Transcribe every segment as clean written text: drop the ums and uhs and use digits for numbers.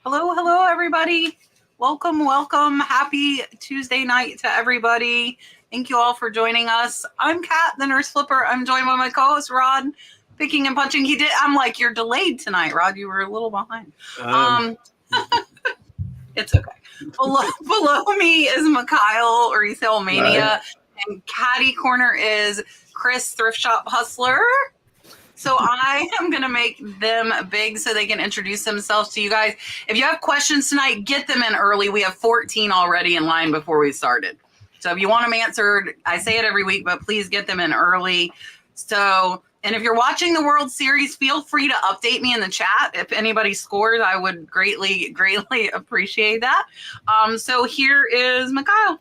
Hello, hello, everybody. Welcome, welcome. Happy Tuesday night to everybody. Thank you all for joining us. I'm Kat, the Nurse Flipper. I'm joined by my co-host, Rod, picking and punching. I'm like, you're delayed tonight, Rod. You were a little behind. It's okay. Below me is McKyle, Resale Mania, and Catty Corner is Chris, Thrift Shop Hustler. So I am going to make them big so they can introduce themselves to you guys. If you have questions tonight, get them in early. We have 14 already in line before we started. So if you want them answered, I say it every week, but please get them in early. So, and if you're watching the World Series, feel free to update me in the chat. If anybody scores, I would greatly, greatly appreciate that. So here is McKyle.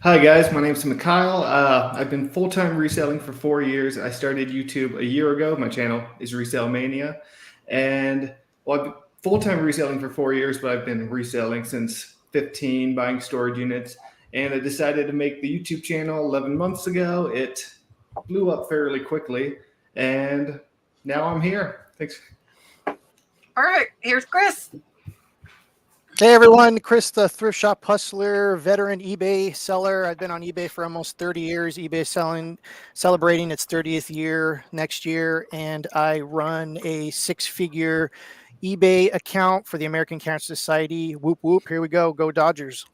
Hi guys, my name is McKyle. I've been full-time reselling for 4 years. I started YouTube a year ago. My channel is Resale Mania. And well, I've been full-time reselling for 4 years, but I've been reselling since 15, buying storage units. And I decided to make the YouTube channel 11 months ago. It blew up fairly quickly, and now I'm here. Thanks. Perfect. Here's Chris. Hey everyone, Chris, the Thrift Shop Hustler, veteran eBay seller. I've been on eBay for almost 30 years, eBay celebrating its 30th year next year. And I run a 6-figure eBay account for the American Cancer Society. Whoop, whoop. Here we go. Go Dodgers.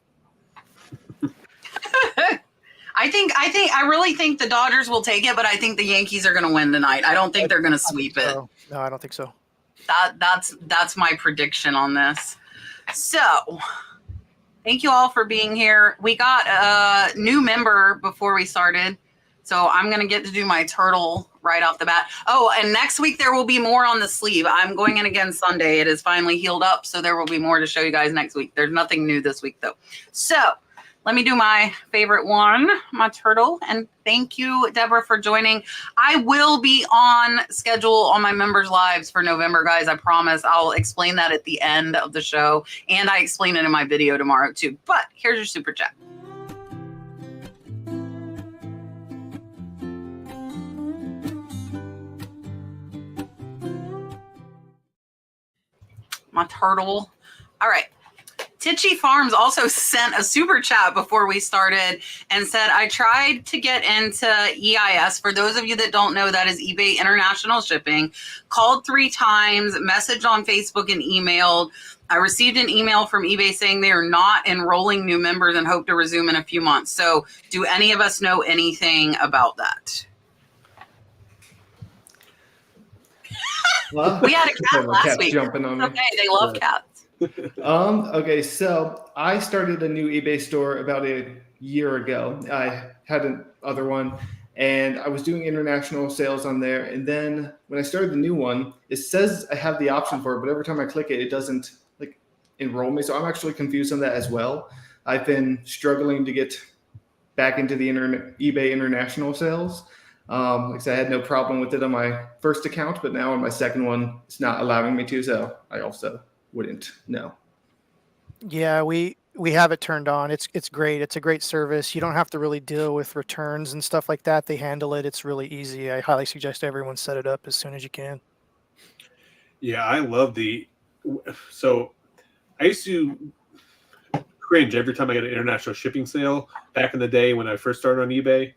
I really think the Dodgers will take it, but I think the Yankees are going to win tonight. I don't think they're going to sweep it. No, I don't think so. That's my prediction on this. So, thank you all for being here. We got a new member before we started, so I'm going to get to do my turtle right off the bat. Oh, and next week there will be more on the sleeve. I'm going in again Sunday. It is finally healed up, so there will be more to show you guys next week. There's nothing new this week, though. So, let me do my favorite one, my turtle. And thank you, Deborah, for joining. I will be on schedule on my members' lives for November, guys. I promise. I'll explain that at the end of the show. And I explain it in my video tomorrow, too. But here's your super chat. My turtle. All right. Titchy Farms also sent a super chat before we started and said, I tried to get into EIS. For those of you that don't know, that is eBay International Shipping. Called 3 times, messaged on Facebook and emailed. I received an email from eBay saying they are not enrolling new members and hope to resume in a few months. So do any of us know anything about that? Well, we had a cat last week. Jumping on me. Okay, they love cats. Okay, so I started a new eBay store about a year ago. I had another one, and I was doing international sales on there. And then when I started the new one, it says I have the option for it, but every time I click it, it doesn't like enroll me. So I'm actually confused on that as well. I've been struggling to get back into the eBay international sales. Like I said, I had no problem with it on my first account, but now on my second one, it's not allowing me to. So I also wouldn't know. Yeah, we have it turned on. It's great. It's a great service. You don't have to really deal with returns and stuff like that. They handle it. It's really easy. I highly suggest everyone set it up as soon as you can. Yeah, I love so I used to cringe every time I got an international shipping sale back in the day when I first started on eBay.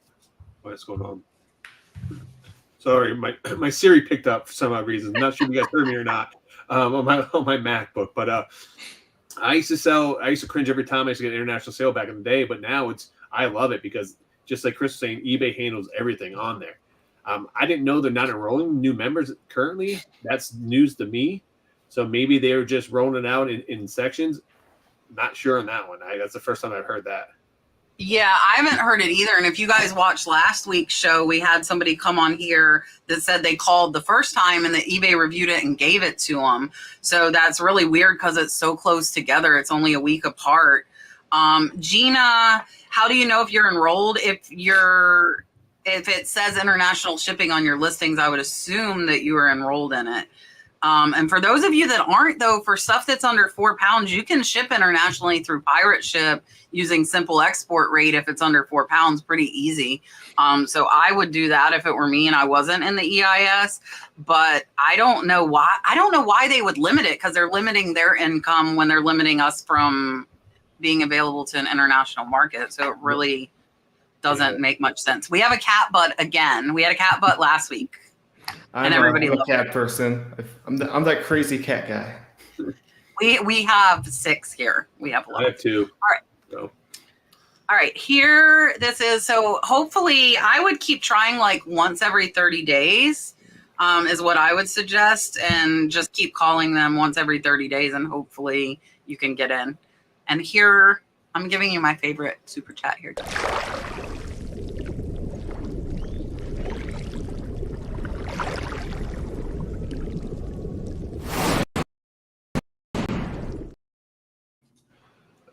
What's going on? Sorry, my Siri picked up for some odd reason. Not sure if you guys heard me or not. On my MacBook, but I used to cringe every time I used to get an international sale back in the day, but now I love it because just like Chris was saying, eBay handles everything on there. I didn't know they're not enrolling new members currently. That's news to me. So maybe they're just rolling it out in sections. Not sure on that one. That's the first time I've heard that. Yeah, I haven't heard it either. And if you guys watched last week's show, we had somebody come on here that said they called the first time and the eBay reviewed it and gave it to them. So that's really weird because it's so close together. It's only a week apart. Gina, how do you know if you're enrolled? If it says international shipping on your listings, I would assume that you are enrolled in it. And for those of you that aren't, though, for stuff that's under 4 pounds, you can ship internationally through Pirate Ship using simple export rate if it's under 4 pounds, pretty easy. So I would do that if it were me and I wasn't in the EIS. But I don't know why. I don't know why they would limit it, because they're limiting their income when they're limiting us from being available to an international market. So it really doesn't make much sense. We have a cat butt again. We had a cat butt last week. I'm everybody a loved cat person. I'm that crazy cat guy. We have 6 here. We have a lot. I have 2. All right. So. All right, here this is. So hopefully I would keep trying like once every 30 days is what I would suggest, and just keep calling them once every 30 days, and hopefully you can get in. And here, I'm giving you my favorite super chat here.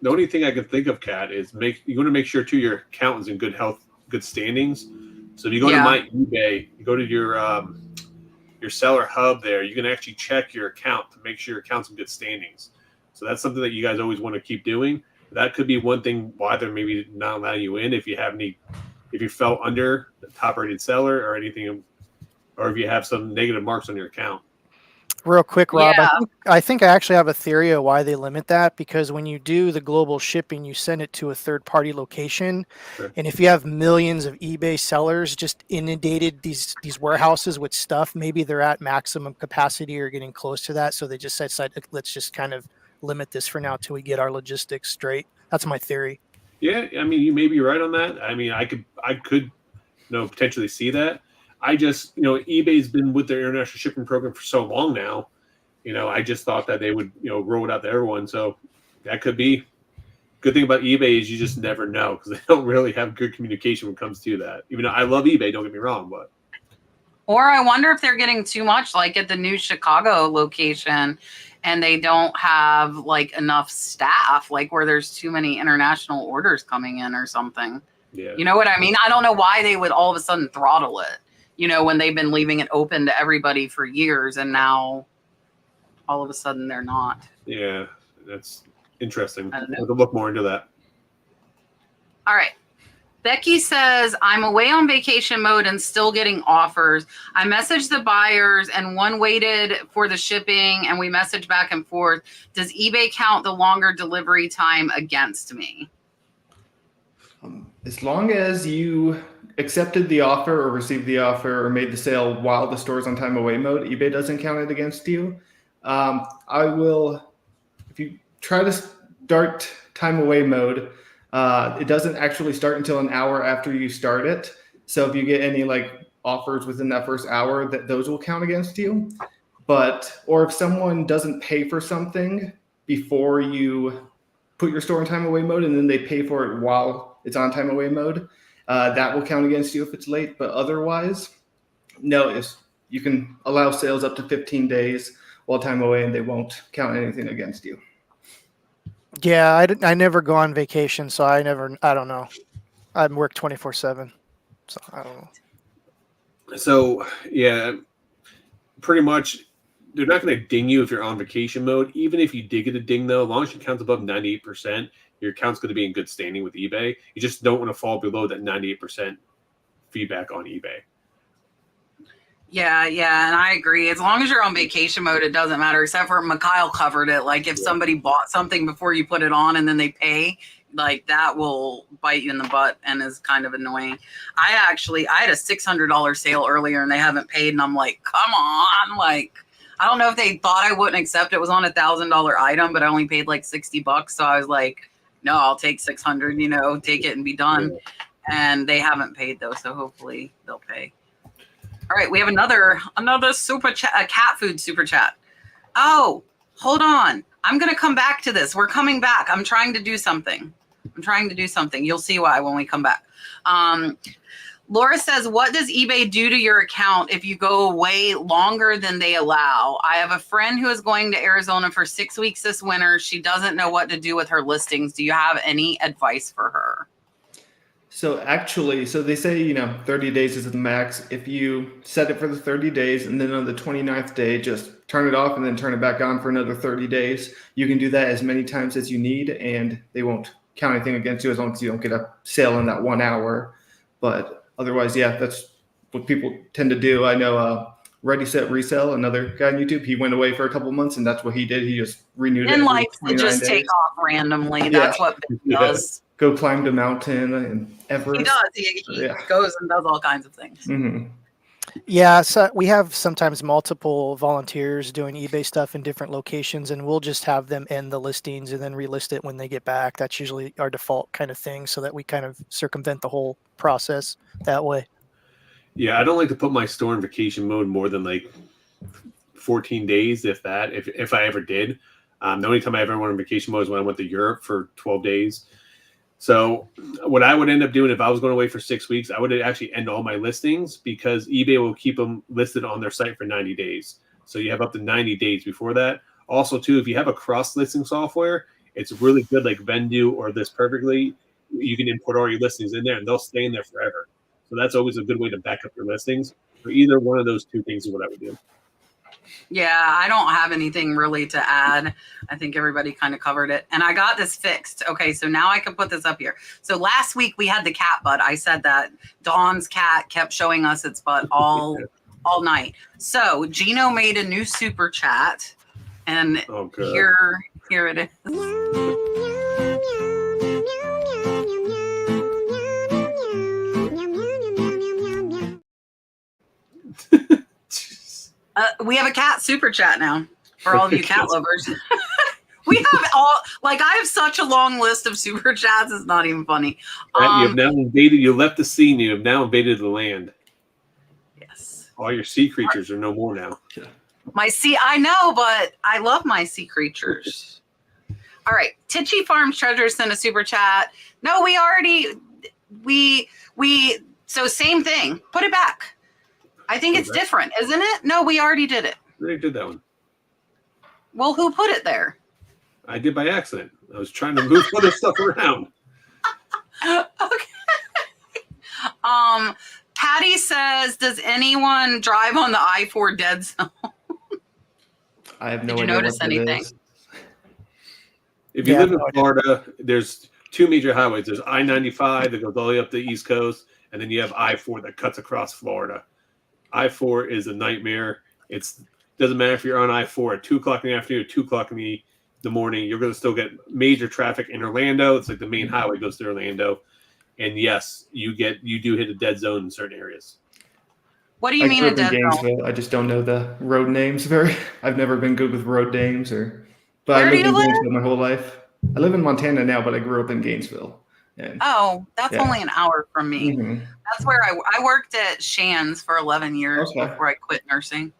The only thing I can think of, Kat, is you want to make sure too your account is in good health, good standings. So if you go to my eBay, you go to your seller hub there, you can actually check your account to make sure your account's in good standings. So that's something that you guys always want to keep doing. That could be one thing why they're maybe not allowing you in if you fell under the top rated seller or anything, or if you have some negative marks on your account. Real quick, Rob, Yeah. I think I actually have a theory of why they limit that, because when you do the global shipping, you send it to a third-party location. Sure. And if you have millions of eBay sellers just inundated these warehouses with stuff, maybe they're at maximum capacity or getting close to that. So they just said, let's just kind of limit this for now till we get our logistics straight. That's my theory. Yeah, I mean, you may be right on that. I mean, I could potentially see that. I just, eBay's been with their international shipping program for so long now. I just thought that they would, roll it out to everyone. So that could be. Good thing about eBay is you just never know, because they don't really have good communication when it comes to that. Even though I love eBay, don't get me wrong, but. Or I wonder if they're getting too much, like at the new Chicago location, and they don't have like enough staff, like where there's too many international orders coming in or something. Yeah. You know what I mean? I don't know why they would all of a sudden throttle it, when they've been leaving it open to everybody for years, and now all of a sudden they're not. Yeah, that's interesting. I don't know. We'll have to look more into that. All right. Becky says, I'm away on vacation mode and still getting offers. I messaged the buyers and one waited for the shipping, and we messaged back and forth. Does eBay count the longer delivery time against me? As long as you accepted the offer or received the offer or made the sale while the store's on time away mode, eBay doesn't count it against you. If you try to start time away mode, it doesn't actually start until an hour after you start it. So if you get any offers within that first hour, those will count against you. Or if someone doesn't pay for something before you put your store in time away mode, and then they pay for it while it's on time away mode, that will count against you if it's late. But otherwise, no, you can allow sales up to 15 days while time away, and they won't count anything against you. Yeah, I never go on vacation, so I don't know. I work 24/7, so I don't know. So yeah, pretty much they're not going to ding you if you're on vacation mode. Even if you did get a ding, though, as long as your account's above 98%, your account's going to be in good standing with eBay. You just don't want to fall below that 98% feedback on eBay. Yeah, and I agree. As long as you're on vacation mode, it doesn't matter, except for McKyle covered it. Like if somebody bought something before you put it on and then they pay, that will bite you in the butt and is kind of annoying. I had a $600 sale earlier and they haven't paid, and I'm like, come on. I don't know if they thought I wouldn't accept. It was on $1,000 item, but I only paid $60. So I was like, no, I'll take 600, take it and be done. Yeah. And they haven't paid though. So hopefully they'll pay. All right, we have another super chat, a cat food super chat. Oh, hold on. I'm going to come back to this. We're coming back. I'm trying to do something. You'll see why when we come back. Laura says, what does eBay do to your account if you go away longer than they allow? I have a friend who is going to Arizona for 6 weeks this winter. She doesn't know what to do with her listings. Do you have any advice for her? So they say, 30 days is the max. If you set it for the 30 days and then on the 29th day, just turn it off and then turn it back on for another 30 days. You can do that as many times as you need, and they won't count anything against you as long as you don't get a sale in that 1 hour. But otherwise, yeah, that's what people tend to do. I know Ready, Set, Resell, another guy on YouTube, he went away for a couple months, and that's what he did. He just renewed it. And every likes to 29 just days. take off randomly. That's what Ben does. Go climb the mountain and Everest. He does. He goes and does all kinds of things. Mm-hmm. Yeah, so we have sometimes multiple volunteers doing eBay stuff in different locations, and we'll just have them end the listings and then relist it when they get back. That's usually our default kind of thing, so that we kind of circumvent the whole process that way. Yeah, I don't like to put my store in vacation mode more than like 14 days, if that, if I ever did. The only time I ever went on vacation mode is when I went to Europe for 12 days. So what I would end up doing if I was going away for 6 weeks, I would actually end all my listings, because eBay will keep them listed on their site for 90 days. So you have up to 90 days before that. Also, too, if you have a cross-listing software, it's really good, like Vendu or This Perfectly. You can import all your listings in there, and they'll stay in there forever. So that's always a good way to back up your listings. So either one of those two things is what I would do. Yeah, I don't have anything really to add. I think everybody kind of covered it. And I got this fixed. Okay, so now I can put this up here. So last week we had the cat butt. I said that Dawn's cat kept showing us its butt all night. So Gino made a new super chat, and here it is. We have a cat super chat now for all of you cat lovers. We have I have such a long list of super chats. It's not even funny. You have now invaded. You left the sea, and you have now invaded the land. Yes. All your sea creatures are no more now. I know, but I love my sea creatures. All right. Titchy Farms Treasure sent a super chat. No, so same thing. Put it back. I think it's different, isn't it? No, we already did it. They did that one. Well, who put it there? I did by accident. I was trying to move other stuff around. Okay. Patty says, does anyone drive on the I-4 dead zone? I have no idea. Did you notice anything? If you live in Florida, there's two major highways. There's I-95 that goes all the way up the East Coast, and then you have I-4 that cuts across Florida. I-4 is a nightmare. It doesn't matter if you're on I-4 at 2 o'clock in the afternoon or 2 o'clock in the morning. You're going to still get major traffic in Orlando. It's like the main highway goes through Orlando. And yes, you do hit a dead zone in certain areas. What do you mean a dead zone? I just don't know the road names I've never been good with road names but I lived in Gainesville my whole life. I live in Montana now, but I grew up in Gainesville. That's only an hour from me. Mm-hmm. That's where I worked at Shands for 11 years before I quit nursing.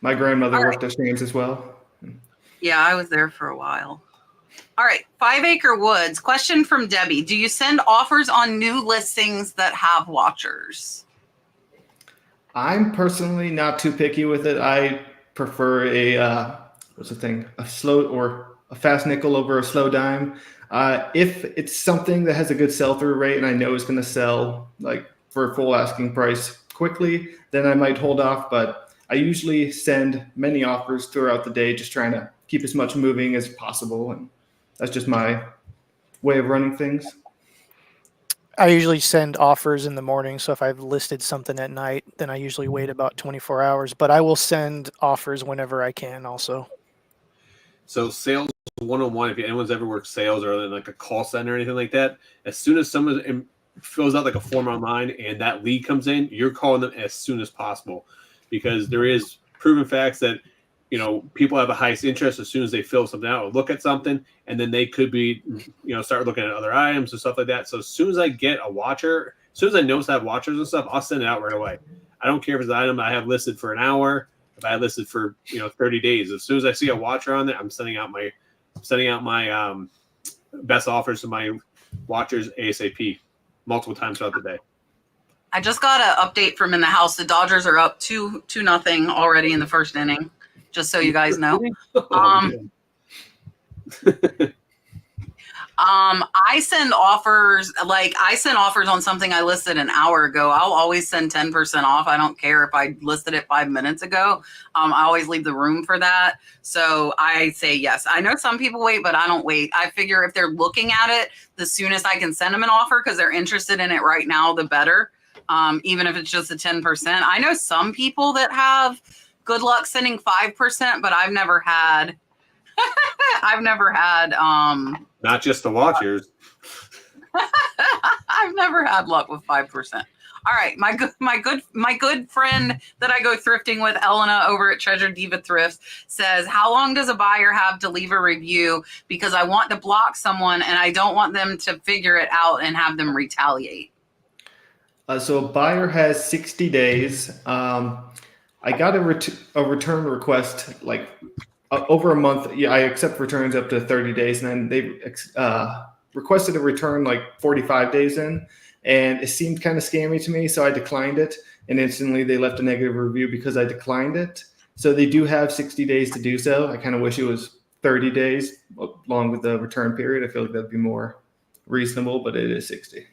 My grandmother worked at Shands as well. Yeah, I was there for a while. All right, 5 Acre Woods. Question from Debbie. Do you send offers on new listings that have watchers? I'm personally not too picky with it. I prefer a slow or a fast nickel over a slow dime. If it's something that has a good sell-through rate and I know it's going to sell like for full asking price quickly, then I might hold off. But I usually send many offers throughout the day, just trying to keep as much moving as possible. And that's just my way of running things. I usually send offers in the morning. So if I've listed something at night, then I usually wait about 24 hours. But I will send offers whenever I can also. So sales 101, if anyone's ever worked sales or like a call center or anything like that, as soon as someone fills out like a form online and that lead comes in, you're calling them as soon as possible, because there is proven facts that, people have the highest interest as soon as they fill something out or look at something, and then they could be, start looking at other items and stuff like that. So as soon as I get a watcher, as soon as I notice I have watchers and stuff, I'll send it out right away. I don't care if it's an item I have listed for an hour, if I have listed for 30 days. As soon as I see a watcher on there, I'm sending out my best offers to my watchers ASAP multiple times throughout the day. I just got an update from in the house. The Dodgers are up 2-0 already in the first inning, just so you guys know. I send offers, like I sent offers on something I listed an hour ago. I'll always send 10% off. I don't care if I listed it 5 minutes ago. I always leave the room for that. So I say yes. I know some people wait, but I don't wait. I figure if they're looking at it, the soonest I can send them an offer because they're interested in it right now, the better. Even if it's just a 10%. I know some people that have good luck sending 5%, but I've never had Not just the watchers. I've never had luck with 5%. All right, my good friend that I go thrifting with, Elena over at Treasure Diva Thrifts, says, how long does a buyer have to leave a review? Because I want to block someone and I don't want them to figure it out and have them retaliate. So a buyer has 60 days. I got a return request like over a month. Yeah, I accept returns up to 30 days, and then they requested a return like 45 days in, and it seemed kind of scammy to me, so I declined it, and instantly they left a negative review because I declined it. So they do have 60 days to do so. I kind of wish it was 30 days along with the return period. I feel like that'd be more reasonable, but it is 60.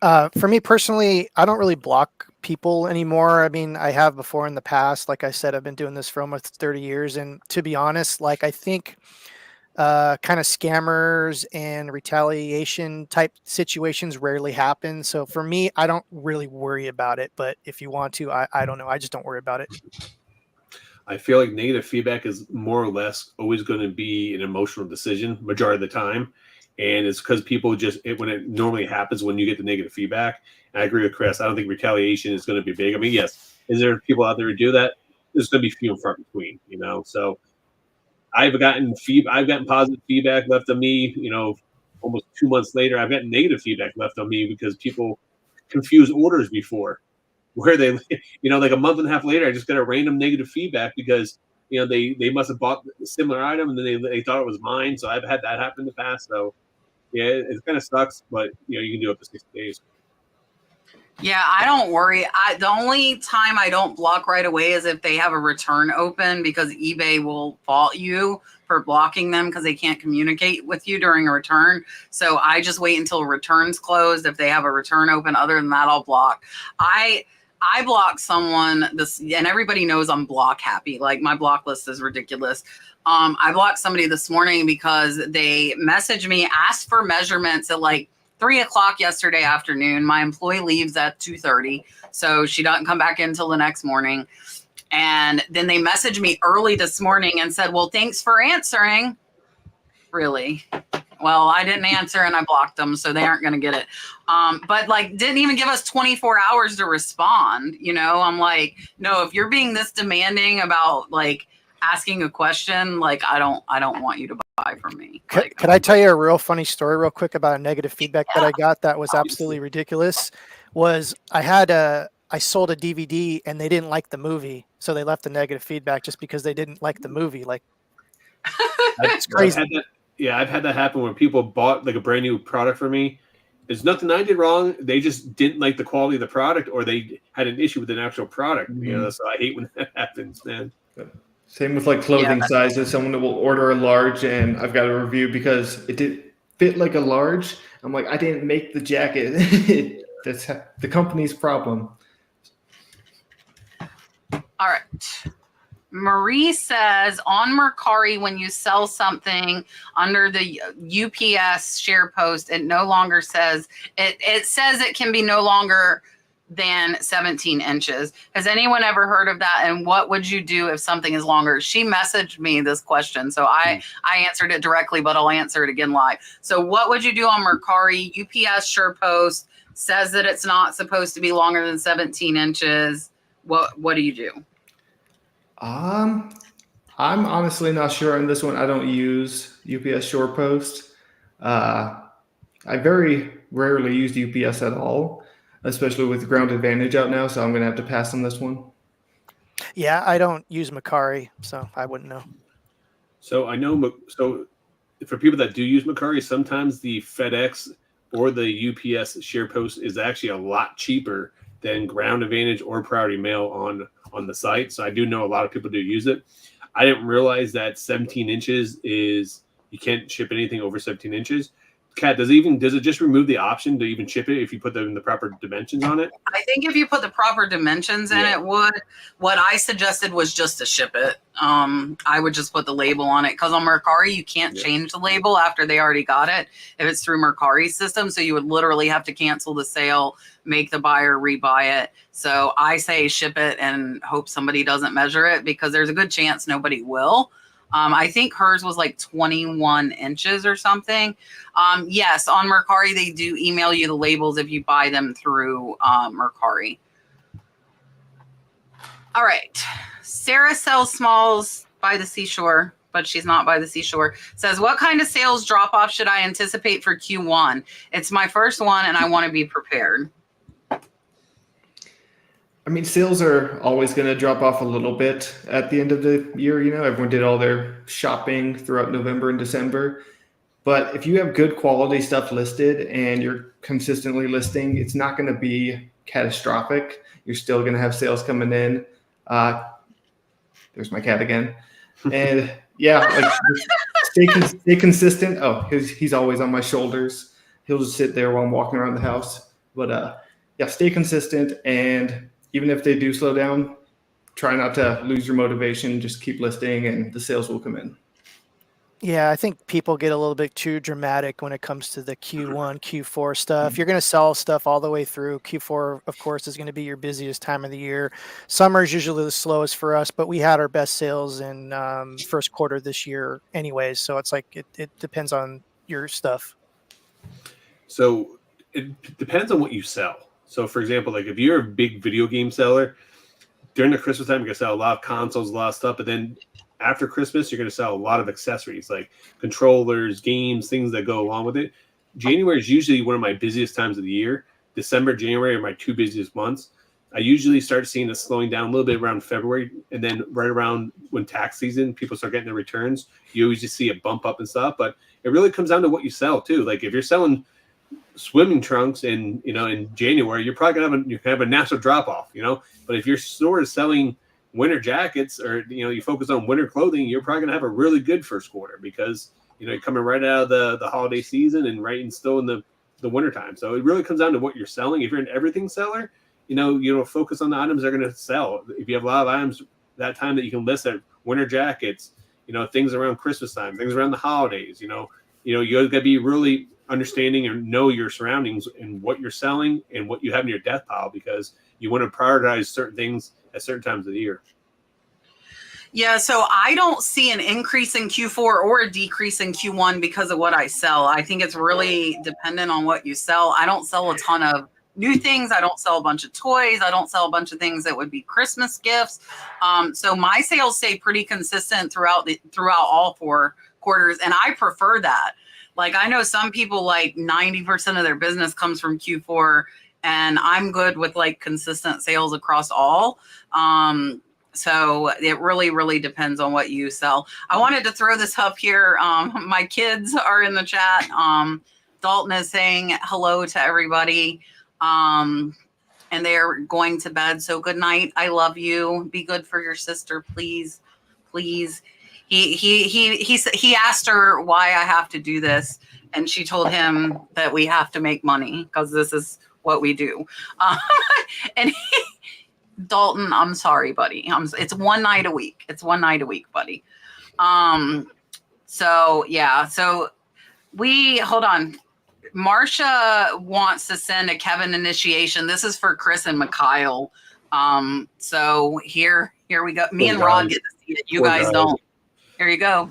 For me personally, I don't really block people anymore. I mean, I have before in the past. Like I said, I've been doing this for almost 30 years. And to be honest, like I think kind of scammers and retaliation type situations rarely happen. So for me, I don't really worry about it. But if you want to, I don't know. I just don't worry about it. I feel like negative feedback is more or less always going to be an emotional decision majority of the time. And it's because people when it normally happens when you get the negative feedback. And I agree with Chris. I don't think retaliation is going to be big. I mean, yes, is there people out there who do that? There's going to be few and far between, you know. So I've gotten positive feedback left on me, you know, almost 2 months later. I've gotten negative feedback left on me because people confuse orders before, where they, you know, like a month and a half later, I just got a random negative feedback because, you know, they must have bought a similar item and then they thought it was mine. So I've had that happen in the past. So yeah, it kind of sucks, but you know, you can do it for 60 days. Yeah, I don't worry. The only time I don't block right away is if they have a return open, because eBay will fault you for blocking them because they can't communicate with you during a return. So I just wait until return's closed. If they have a return open, other than that, I'll block. I block someone and everybody knows I'm block happy. Like my block list is ridiculous. I blocked somebody this morning because they messaged me, asked for measurements at like 3:00 yesterday afternoon. My employee leaves at 2:30, so she doesn't come back in until the next morning. And then they messaged me early this morning and said, well, thanks for answering. Really? Well, I didn't answer and I blocked them, so they aren't going to get it. But like, didn't even give us 24 hours to respond. You know, I'm like, no, if you're being this demanding about like asking a question, like I don't want you to buy from me. Could I tell you a real funny story real quick about a negative feedback that I got that was absolutely ridiculous? I sold a DVD and they didn't like the movie, so they left a negative feedback just because they didn't like the movie. Like, that's crazy. I've had that happen where people bought like a brand new product for me. There's nothing I did wrong. They just didn't like the quality of the product, or they had an issue with an actual product. Mm-hmm. You know, so I hate when that happens, man. Same with like clothing sizes. Someone will order a large and I've got a review because it didn't fit like a large. I'm like, I didn't make the jacket. That's the company's problem. All right. Marie says on Mercari, when you sell something under the UPS share post, it no longer says it says it can be no longer than 17 inches. Has anyone ever heard of that? And what would you do if something is longer? She messaged me this question, so I answered it directly, but I'll answer it again live. So what would you do on Mercari? UPS share post says that it's not supposed to be longer than 17 inches. What do you do? I'm honestly not sure on this one. I don't use UPS short post. I very rarely use UPS at all, especially with Ground Advantage out now. So I'm going to have to pass on this one. Yeah, I don't use Mercari, so I wouldn't know. So I know. So for people that do use Mercari, sometimes the FedEx or the UPS share post is actually a lot cheaper than Ground Advantage or Priority Mail on the site. So I do know a lot of people do use it. I didn't realize that 17 inches is you can't ship anything over 17 inches. Kat, does it just remove the option to even ship it if you put them in the proper dimensions on it? I think if you put the proper dimensions in, it would. What I suggested was just to ship it. I would just put the label on it, because on Mercari you can't change the label after they already got it if it's through Mercari's system. So you would literally have to cancel the sale, make the buyer rebuy it. So I say ship it and hope somebody doesn't measure it, because there's a good chance nobody will. I think hers was like 21 inches or something. Yes, on Mercari, they do email you the labels if you buy them through Mercari. All right. Sarah sells smalls by the seashore, but she's not by the seashore. Says, what kind of sales drop-off should I anticipate for Q1? It's my first one, and I want to be prepared. I mean, sales are always going to drop off a little bit at the end of the year. You know, everyone did all their shopping throughout November and December. But if you have good quality stuff listed and you're consistently listing, it's not going to be catastrophic. You're still going to have sales coming in. There's my cat again. And yeah, like stay consistent. Oh, he's always on my shoulders. He'll just sit there while I'm walking around the house. But yeah, stay consistent. And even if they do slow down, try not to lose your motivation. Just keep listing and the sales will come in. Yeah, I think people get a little bit too dramatic when it comes to the Q1, Q4 stuff. You're going to sell stuff all the way through. Q4, of course, is going to be your busiest time of the year. Summer is usually the slowest for us, but we had our best sales in first quarter this year anyways. So it's like it depends on your stuff. So it depends on what you sell. So, for example, like if you're a big video game seller, during the Christmas time, you're going to sell a lot of consoles, a lot of stuff, but then after Christmas, you're going to sell a lot of accessories like controllers, games, things that go along with it. January is usually one of my busiest times of the year. December, January are my two busiest months. I usually start seeing it slowing down a little bit around February, and then right around when tax season, people start getting their returns. You always just see a bump up and stuff, but it really comes down to what you sell too. Like if you're selling swimming trunks in January, you're probably gonna have a natural drop off, But if your store is selling winter jackets or you focus on winter clothing, you're probably gonna have a really good first quarter because you're coming right out of the holiday season and right and still in the winter time. So it really comes down to what you're selling. If you're an everything seller, focus on the items that are going to sell. If you have a lot of items that time that you can list at winter jackets, things around Christmas time, things around the holidays, you got to be really understanding and know your surroundings and what you're selling and what you have in your death pile, because you want to prioritize certain things at certain times of the year. Yeah, so I don't see an increase in Q4 or a decrease in Q1 because of what I sell. I think it's really dependent on what you sell. I don't sell a ton of new things. I don't sell a bunch of toys. I don't sell a bunch of things that would be Christmas gifts. So my sales stay pretty consistent throughout all 4 quarters, and I prefer that. Like I know some people like 90% of their business comes from Q4, and I'm good with like consistent sales across all. So it really, really depends on what you sell. I wanted to throw this up here. My kids are in the chat. Dalton is saying hello to everybody. And they're going to bed. So good night. I love you. Be good for your sister, please. Please. He asked her why I have to do this. And she told him that we have to make money because this is what we do. And Dalton, I'm sorry, buddy. It's one night a week. It's one night a week, buddy. So yeah. So hold on. Marsha wants to send a Kevin initiation. This is for Chris and McKyle. So here we go. Me and Rod get to see it. You guys don't. Here you go.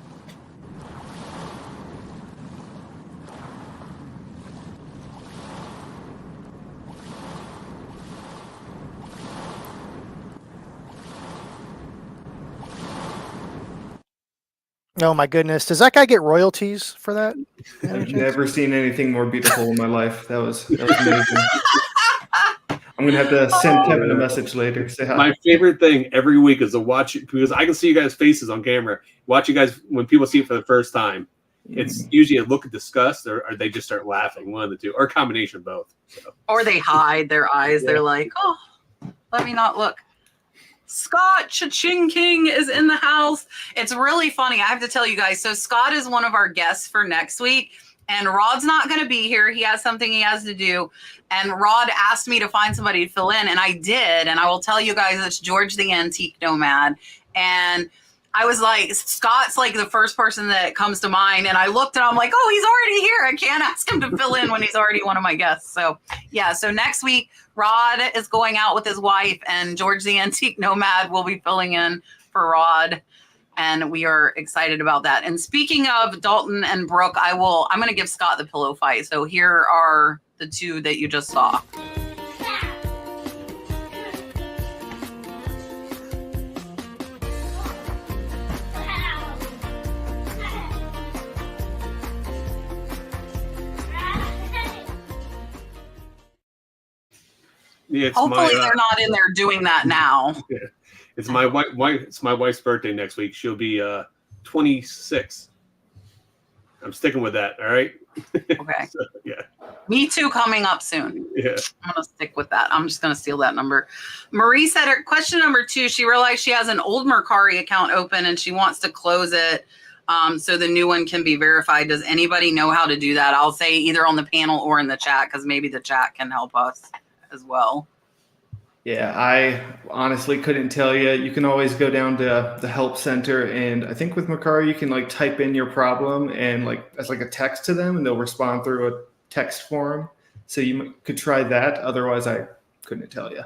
Oh my goodness. Does that guy get royalties for that? I've never seen anything more beautiful in my life. That was amazing. I'm going to have to send Kevin a message later. Say hi. My favorite thing every week is to watch it, because I can see you guys' faces on camera. Watch you guys when people see it for the first time. It's usually a look of disgust, or they just start laughing, one of the two, or a combination of both. So. Or they hide their eyes. Yeah. They're like, oh, let me not look. Scott Cha-Ching King is in the house. It's really funny. I have to tell you guys. So Scott is one of our guests for next week, and Rod's not going to be here. He has something he has to do. And Rod asked me to find somebody to fill in, and I did. And I will tell you guys, it's George the Antique Nomad. And I was like, Scott's like the first person that comes to mind. And I looked and I'm like, oh, he's already here. I can't ask him to fill in when he's already one of my guests. So yeah, so next week, Rod is going out with his wife and George the Antique Nomad will be filling in for Rod. And we are excited about that. And speaking of Dalton and Brooke, I'm going to give Scott the pillow fight. So here are the two that you just saw. Yeah, hopefully they're not in there doing that now. Yeah. It's my wife. It's my wife's birthday next week. She'll be 26. I'm sticking with that. All right. Okay. So, yeah. Me too. Coming up soon. Yeah. I'm gonna stick with that. I'm just gonna steal that number. Marie said her question number 2. She realized she has an old Mercari account open and she wants to close it so the new one can be verified. Does anybody know how to do that? I'll say either on the panel or in the chat because maybe the chat can help us as well. Yeah, I honestly couldn't tell you. You can always go down to the help center, and I think with Mercari you can like type in your problem and like as like a text to them, and they'll respond through a text form. So you could try that. Otherwise, I couldn't tell you.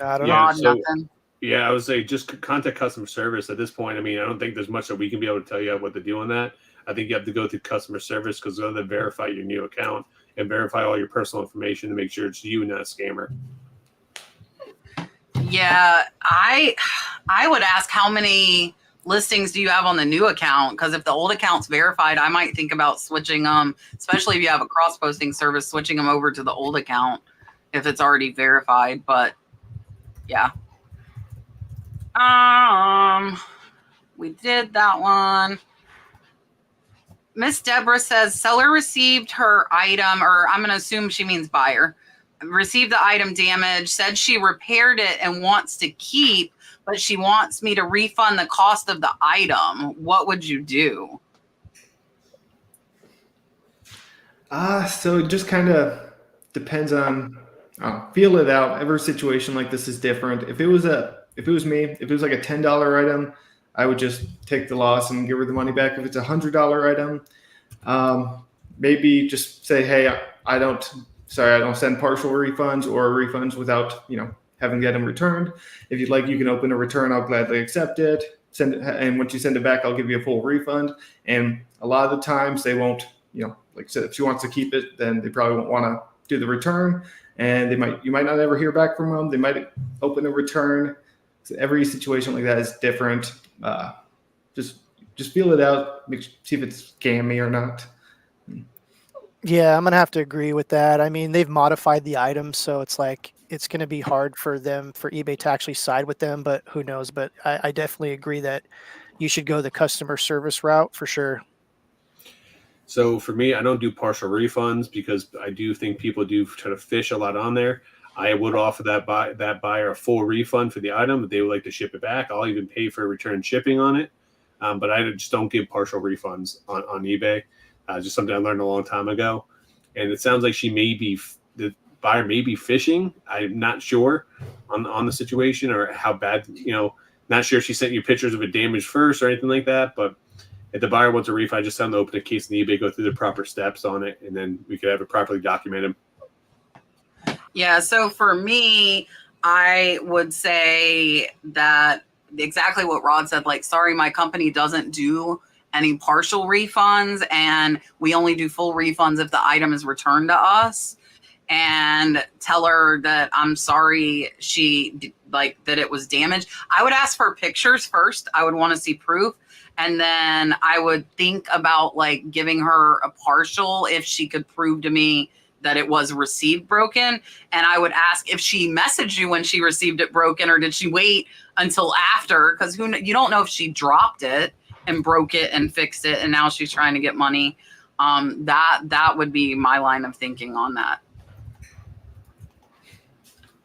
I don't Yeah, know. Nothing. Yeah, I would say just contact customer service at this point. I mean, I don't think there's much that we can be able to tell you what to do on that. I think you have to go through customer service because they're going to verify your new account and verify all your personal information to make sure it's you, not a scammer. Yeah, I would ask how many listings do you have on the new account? Because if the old account's verified, I might think about switching them, especially if you have a cross-posting service, switching them over to the old account if it's already verified. But yeah. We did that one. Miss Deborah says seller received her item, or I'm going to assume she means buyer, received the item damaged, said she repaired it and wants to keep, but she wants me to refund the cost of the item. What would you do? So it just kind of depends on feel it out. Every situation like this is different. If it was me, if it was like a $10 item, I would just take the loss and give her the money back. If it's a $100 item, maybe just say, hey, I don't send partial refunds or refunds without, having to get them returned. If you'd like, you can open a return. I'll gladly accept it. Send it. And once you send it back, I'll give you a full refund. And a lot of the times they won't, like I said, if she wants to keep it, then they probably won't want to do the return. And you might not ever hear back from them. They might open a return. So every situation like that is different. Just feel it out. See if it's scammy or not. Yeah, I'm gonna have to agree with that. I mean, they've modified the items, so it's like it's gonna be hard for eBay to actually side with them. But who knows? But I definitely agree that you should go the customer service route for sure. So for me, I don't do partial refunds because I do think people do try to fish a lot on there. I would offer that buyer a full refund for the item if they would like to ship it back. I'll even pay for return shipping on it. But I just don't give partial refunds on eBay. Just something I learned a long time ago. And it sounds like the buyer may be fishing. I'm not sure on the situation or how bad, not sure if she sent you pictures of it damaged first or anything like that. But if the buyer wants a refund, just tell them to open a case in eBay, go through the proper steps on it, and then we could have it properly documented. Yeah, so for me, I would say that exactly what Rod said, like, sorry, my company doesn't do any partial refunds, and we only do full refunds if the item is returned to us. And tell her that I'm sorry that it was damaged. I would ask for pictures first. I would want to see proof. And then I would think about like giving her a partial if she could prove to me that it was received broken. And I would ask if she messaged you when she received it broken, or did she wait until after? Because you don't know if she dropped it and broke it and fixed it and now she's trying to get money. That would be my line of thinking on that.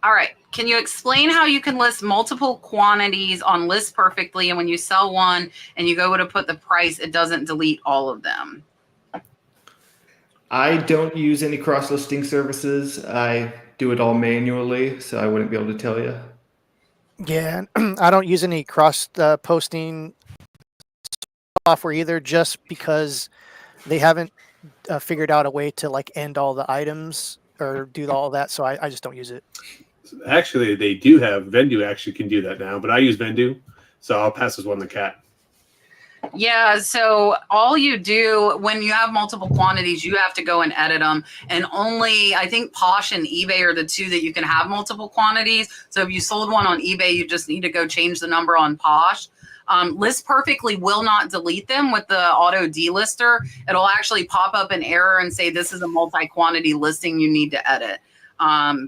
All right. Can you explain how you can list multiple quantities on List Perfectly, and when you sell one and you go to put the price, it doesn't delete all of them? I don't use any cross-listing services. I do it all manually, so I wouldn't be able to tell you. Yeah, I don't use any cross posting software either, just because they haven't figured out a way to like end all the items or do all that. So I just don't use it. Actually, they do have Vendu actually can do that now, but I use Vendu, so I'll pass this one to Kat. Yeah, so all you do when you have multiple quantities, you have to go and edit them. And only, I think Posh and eBay are the two that you can have multiple quantities. So if you sold one on eBay, you just need to go change the number on Posh. List Perfectly will not delete them with the auto delister. It'll actually pop up an error and say, this is a multi-quantity listing you need to edit.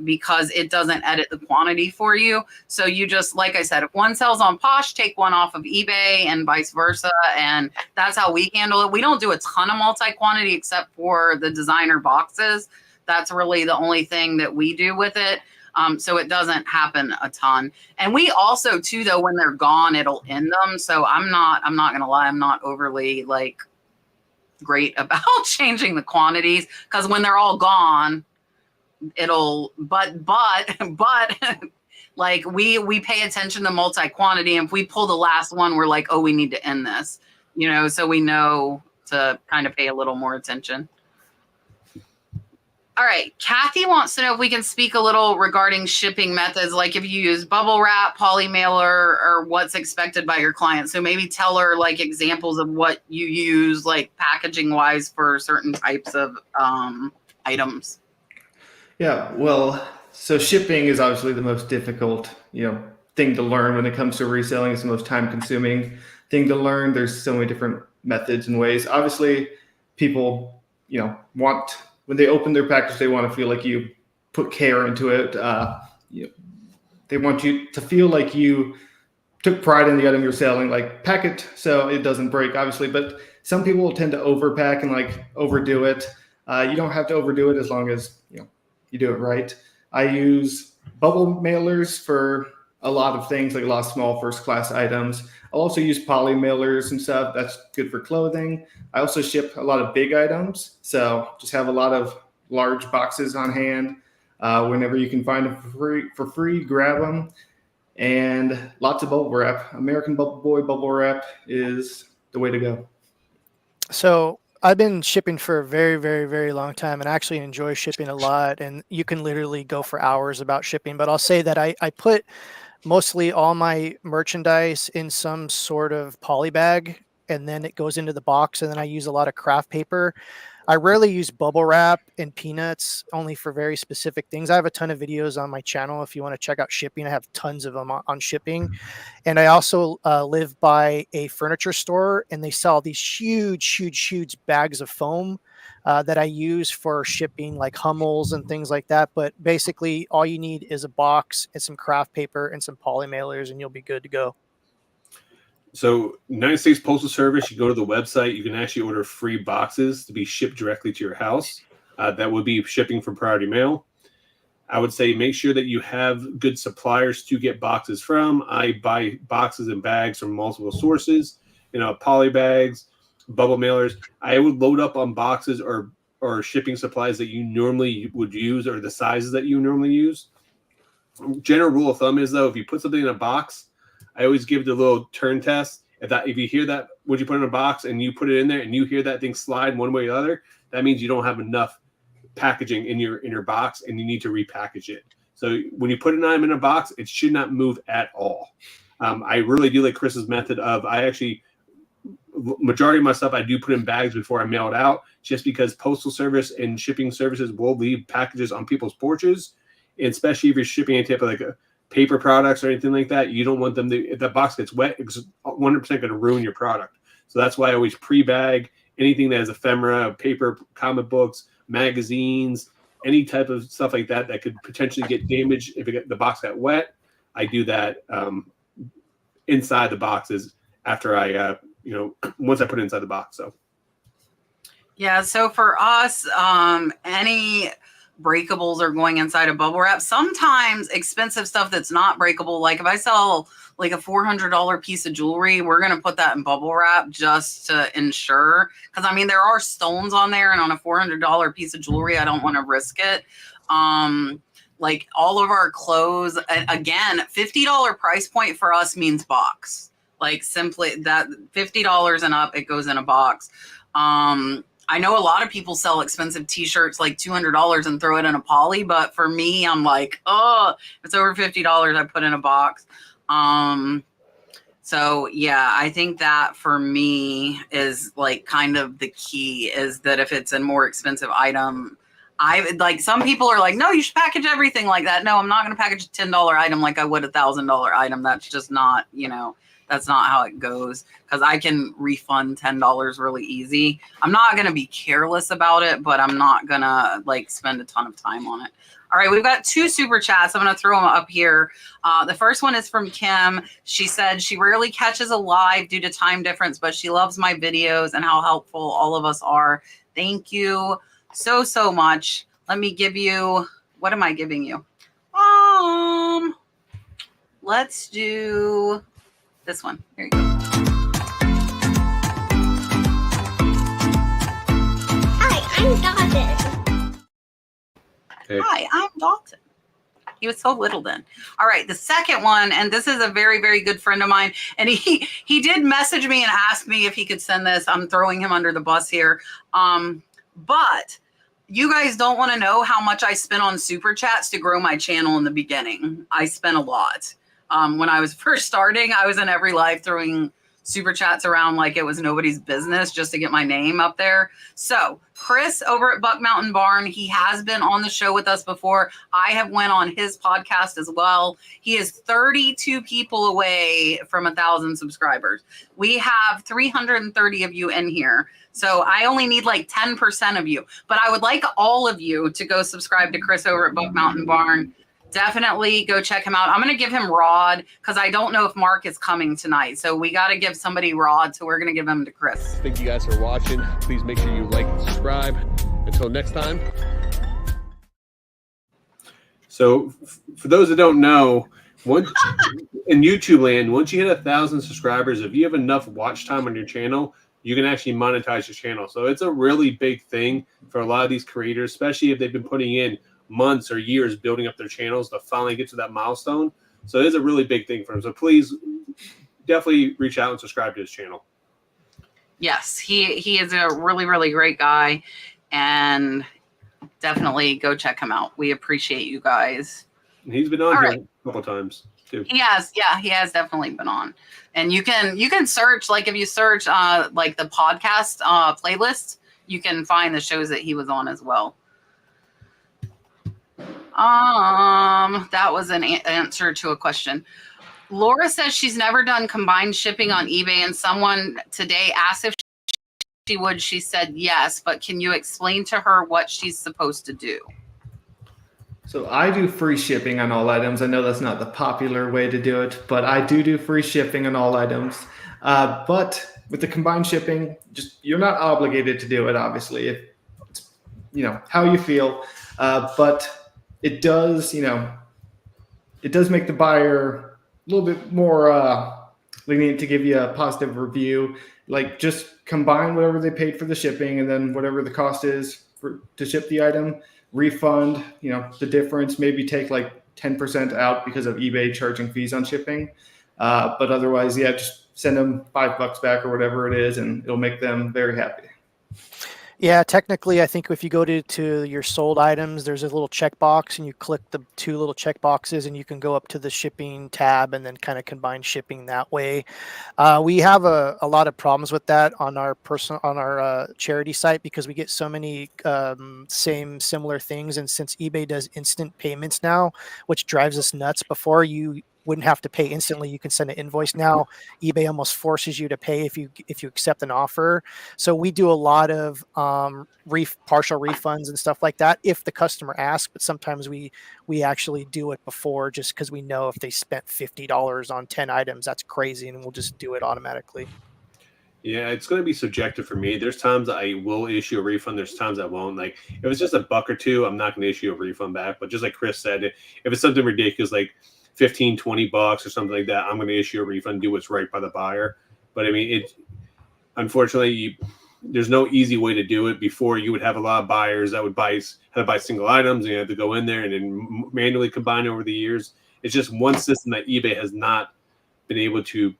Because it doesn't edit the quantity for you. So you just, like I said, if one sells on Posh, take one off of eBay and vice versa. And that's how we handle it. We don't do a ton of multi-quantity except for the designer boxes. That's really the only thing that we do with it. So it doesn't happen a ton. And we also too, though, when they're gone, it'll end them. So I'm not gonna lie, I'm not overly like great about changing the quantities, because when they're all gone, it'll but like we pay attention to multi-quantity, and if we pull the last one, we're like, oh, we need to end this, so we know to kind of pay a little more attention. All right, Kathy wants to know if we can speak a little regarding shipping methods, like if you use bubble wrap, poly mailer, or what's expected by your client. So maybe tell her like examples of what you use, like packaging wise, for certain types of items. Yeah, well, so shipping is obviously the most difficult, thing to learn when it comes to reselling. It's the most time-consuming thing to learn. There's so many different methods and ways. Obviously, people, want, when they open their package, they want to feel like you put care into it. They want you to feel like you took pride in the item you're selling, like pack it so it doesn't break, obviously. But some people will tend to overpack and like overdo it. You don't have to overdo it as long as you do it right. I use bubble mailers for a lot of things, like a lot of small first class items. I'll also use poly mailers and stuff. That's good for clothing. I also ship a lot of big items, so just have a lot of large boxes on hand. Whenever you can find them for free, grab them. And lots of bubble wrap. American Bubble Boy bubble wrap is the way to go. So I've been shipping for a very, very, very long time, and I actually enjoy shipping a lot. And you can literally go for hours about shipping. But I'll say that I put mostly all my merchandise in some sort of poly bag, and then it goes into the box. And then I use a lot of craft paper. I rarely use bubble wrap and peanuts, only for very specific things. I have a ton of videos on my channel if you want to check out shipping. I have tons of them on shipping. And I also live by a furniture store, and they sell these huge, huge, huge bags of foam that I use for shipping, like Hummels and things like that. But basically, all you need is a box and some craft paper and some poly mailers, and you'll be good to go. So United States Postal Service, you go to the website, you can actually order free boxes to be shipped directly to your house. That would be shipping from Priority Mail. I would say make sure that you have good suppliers to get boxes from. I buy boxes and bags from multiple sources, poly bags, bubble mailers. I would load up on boxes or shipping supplies that you normally would use, or the sizes that you normally use. General rule of thumb is, though, if you put something in a box, I always give it a little turn test. If you hear that, what you put in a box, and you put it in there, and you hear that thing slide one way or the other, that means you don't have enough packaging in your box, and you need to repackage it. So when you put an item in a box, it should not move at all. I really do like Chris's method of, majority of my stuff I do put in bags before I mail it out, just because postal service and shipping services will leave packages on people's porches, and especially if you're shipping any type of like paper products or anything like that. You don't want them to, if that box gets wet, it's 100% going to ruin your product. So that's why I always pre-bag anything that has ephemera, paper, comic books, magazines, any type of stuff like that that could potentially get damaged if the box got wet. I do that inside the boxes after I, once I put it inside the box. So. Yeah. So for us, any breakables are going inside a bubble wrap. Sometimes expensive stuff that's not breakable, like if I sell like a $400 piece of jewelry, we're going to put that in bubble wrap just to ensure. Because I mean, there are stones on there, and on a $400 piece of jewelry, I don't want to risk it. Like all of our clothes, again, $50 price point for us means box. Like simply that $50 and up, it goes in a box. I know a lot of people sell expensive t-shirts like $200 and throw it in a poly, but for me, I'm like, oh, if it's over $50, I put in a box. So yeah, I think that for me is like kind of the key, is that if it's a more expensive item, I like, some people are like, no, you should package everything like that. No, I'm not going to package a $10 item like I would a $1,000 item. That's just not, that's not how it goes, because I can refund $10 really easy. I'm not going to be careless about it, but I'm not going to like spend a ton of time on it. All right, we've got 2 super chats. I'm going to throw them up here. The first one is from Kim. She said she rarely catches a live due to time difference, but she loves my videos and how helpful all of us are. Thank you so much. Let me give you, what am I giving you? Let's do this one. Here you go. Hi, I'm Dalton. Hey. Hi, I'm Dalton. He was so little then. All right, the second one, and this is a very, very good friend of mine, and he did message me and ask me if he could send this. I'm throwing him under the bus here. But you guys don't want to know how much I spent on super chats to grow my channel in the beginning. I spent a lot. When I was first starting, I was in every live throwing super chats around like it was nobody's business just to get my name up there. So Chris over at Buck Mountain Barn, he has been on the show with us before. I have went on his podcast as well. He is 32 people away from 1,000 subscribers. We have 330 of you in here. So I only need like 10% of you, but I would like all of you to go subscribe to Chris over at Buck Mountain Barn. Definitely go check him out. I'm going to give him Rod because I don't know if Mark is coming tonight. So we got to give somebody Rod. So we're going to give him to Chris. Thank you guys for watching. Please make sure you like and subscribe. Until next time. So for those that don't know, in YouTube land, once you hit 1,000 subscribers, if you have enough watch time on your channel, you can actually monetize your channel. So it's a really big thing for a lot of these creators, especially if they've been putting in months or years building up their channels to finally get to that milestone. So it is a really big thing for them. So please definitely reach out and subscribe to his channel. Yes, he is a really, really great guy, and definitely go check him out. We appreciate you guys. And he's been on here a couple times too. He has, yeah, he has definitely been on. And you can search, like if you search like the podcast playlist, you can find the shows that he was on as well. That was an answer to a question. Laura says she's never done combined shipping on eBay, and someone today asked if she would. She said yes, but can you explain to her what she's supposed to do? So I do free shipping on all items. I know that's not the popular way to do it, but I do free shipping on all items. But with the combined shipping, you're not obligated to do it, obviously. It's how you feel. But it does, it does make the buyer a little bit more lenient to give you a positive review. Like just combine whatever they paid for the shipping and then whatever the cost is to ship the item, refund, the difference, maybe take like 10% out because of eBay charging fees on shipping. But otherwise, yeah, just send them $5 back or whatever it is, and it'll make them very happy. Yeah, technically, I think if you go to your sold items, there's a little checkbox, and you click the 2 little check boxes, and you can go up to the shipping tab and then kind of combine shipping that way. We have a lot of problems with that on our charity site because we get so many similar things, and since eBay does instant payments now, which drives us nuts. Before you wouldn't have to pay instantly, you can send an invoice. Now eBay almost forces you to pay if you accept an offer. So we do a lot of partial refunds and stuff like that if the customer asks, but sometimes we actually do it before, just because we know if they spent $50 on 10 items, that's crazy, and we'll just do it automatically. Yeah, it's going to be subjective for me. There's times I will issue a refund. There's times I won't. Like if it's just a buck or two, I'm not going to issue a refund back. But just like Chris said, if it's something ridiculous like 15, 20 bucks or something like that, I'm going to issue a refund, do what's right by the buyer. But I mean, unfortunately, there's no easy way to do it. Before, you would have a lot of buyers that would have to buy single items, and you have to go in there and then manually combine over the years. It's just one system that eBay has not been able to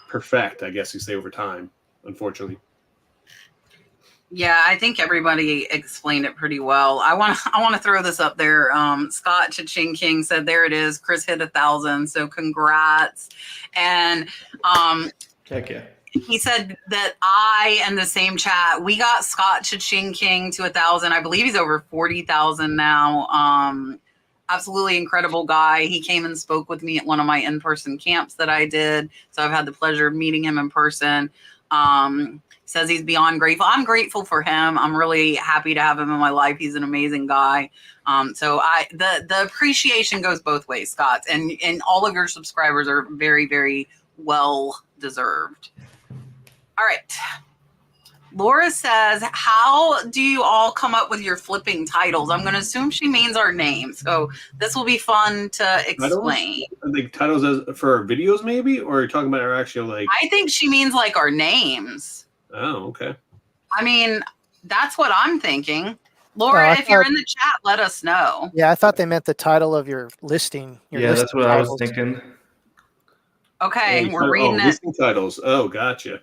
perfect, I guess you say, over time, unfortunately. Yeah, I think everybody explained it pretty well. I want to throw this up there. Scott Cha-Ching King said, there it is. Chris hit 1,000. So congrats. And Heck yeah. he said that I and the same chat, we got Scott Cha-Ching King to 1,000. I believe he's over 40,000 now. Absolutely incredible guy. He came and spoke with me at one of my in-person camps that I did. So I've had the pleasure of meeting him in person. Says he's beyond grateful. I'm grateful for him. I'm really happy to have him in my life. He's an amazing guy. So the appreciation goes both ways, Scott, and all of your subscribers are very, very well deserved. All right. Laura says, how do you all come up with your flipping titles? I'm going to assume she means our names. So this will be fun to explain. Like titles for our videos, maybe? Or are you talking about our actual, like... I think she means like our names. Oh, okay. I mean, that's what I'm thinking. Laura, if you're in the chat, let us know. Yeah, I thought they meant the title of your listing. Yeah, that's what I was thinking. Okay, we're reading it. Listing titles. Oh, gotcha.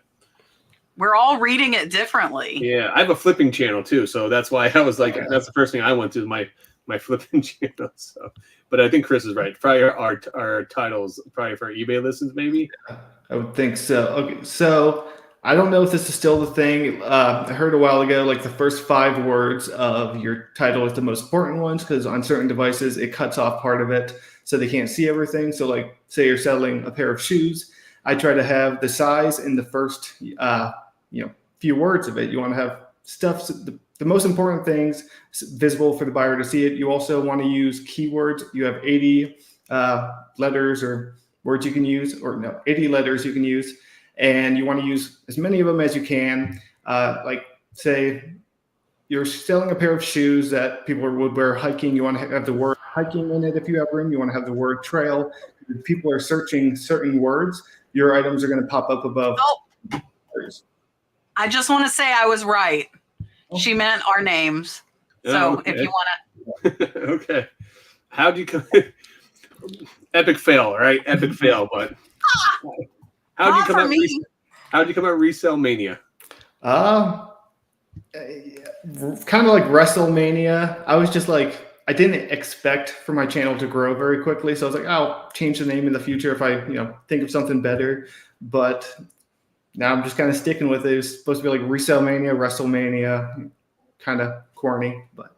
We're all reading it differently. Yeah, I have a flipping channel too, so that's why I was like, that's the first thing I went to, my flipping channel. So, but I think Chris is right. Probably our titles, probably for eBay listings, maybe. I would think so. Okay, so I don't know if this is still the thing. I heard a while ago, like the first 5 words of your title is the most important ones, because on certain devices it cuts off part of it, so they can't see everything. So, like, say you're selling a pair of shoes, I try to have the size in the first few words of it. You want to have stuff, the most important things visible for the buyer to see it. You also want to use keywords. You have 80 letters or words you can use, 80 letters you can use, and you want to use as many of them as you can. Like, say you're selling a pair of shoes that people would wear hiking. You want to have the word hiking in it if you have room. You want to have the word trail. If people are searching certain words, your items are going to pop up above. Oh, I just want to say I was right. She meant our names. So if you want to. Okay. How do you come? Epic fail, all right? Epic fail, but how do you come out Resale Mania? Kind of like Resale Mania. I was just like, I didn't expect for my channel to grow very quickly, so I was like, I'll change the name in the future if I, think of something better. But now I'm just kind of sticking with it. It was supposed to be like Resale Mania, WrestleMania, kind of corny, but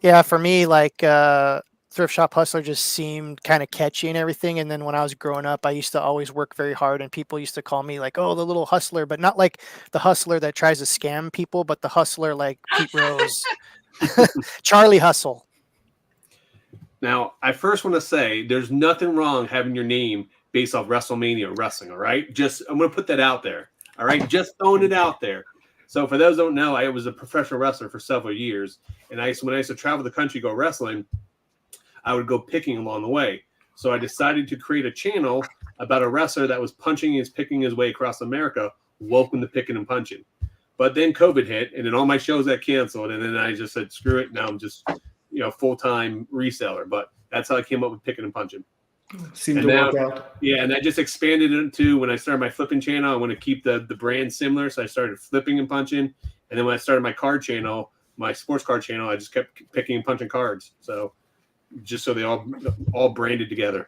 yeah, for me, like Thrift Shop Hustler just seemed kind of catchy and everything. And then when I was growing up, I used to always work very hard, and people used to call me like, "Oh, the little hustler," but not like the hustler that tries to scam people, but the hustler like Pete Rose, Charlie Hustle. Now, I first want to say there's nothing wrong having your name based off WrestleMania wrestling, all right? I'm going to put that out there, all right? Just throwing it out there. So for those who don't know, I was a professional wrestler for several years, and when I used to travel the country, go wrestling, I would go picking along the way. So I decided to create a channel about a wrestler that was picking his way across America, welcome to picking and punching. But then COVID hit, and then all my shows got canceled, and then I just said, screw it, now I'm just full-time reseller. But that's how I came up with picking and punching. Seemed to work out. Yeah, and I just expanded it into, when I started my flipping channel, I want to keep the brand similar, so I started flipping and punching. And then when I started my card channel, my sports card channel, I just kept picking and punching cards. So just so they all branded together.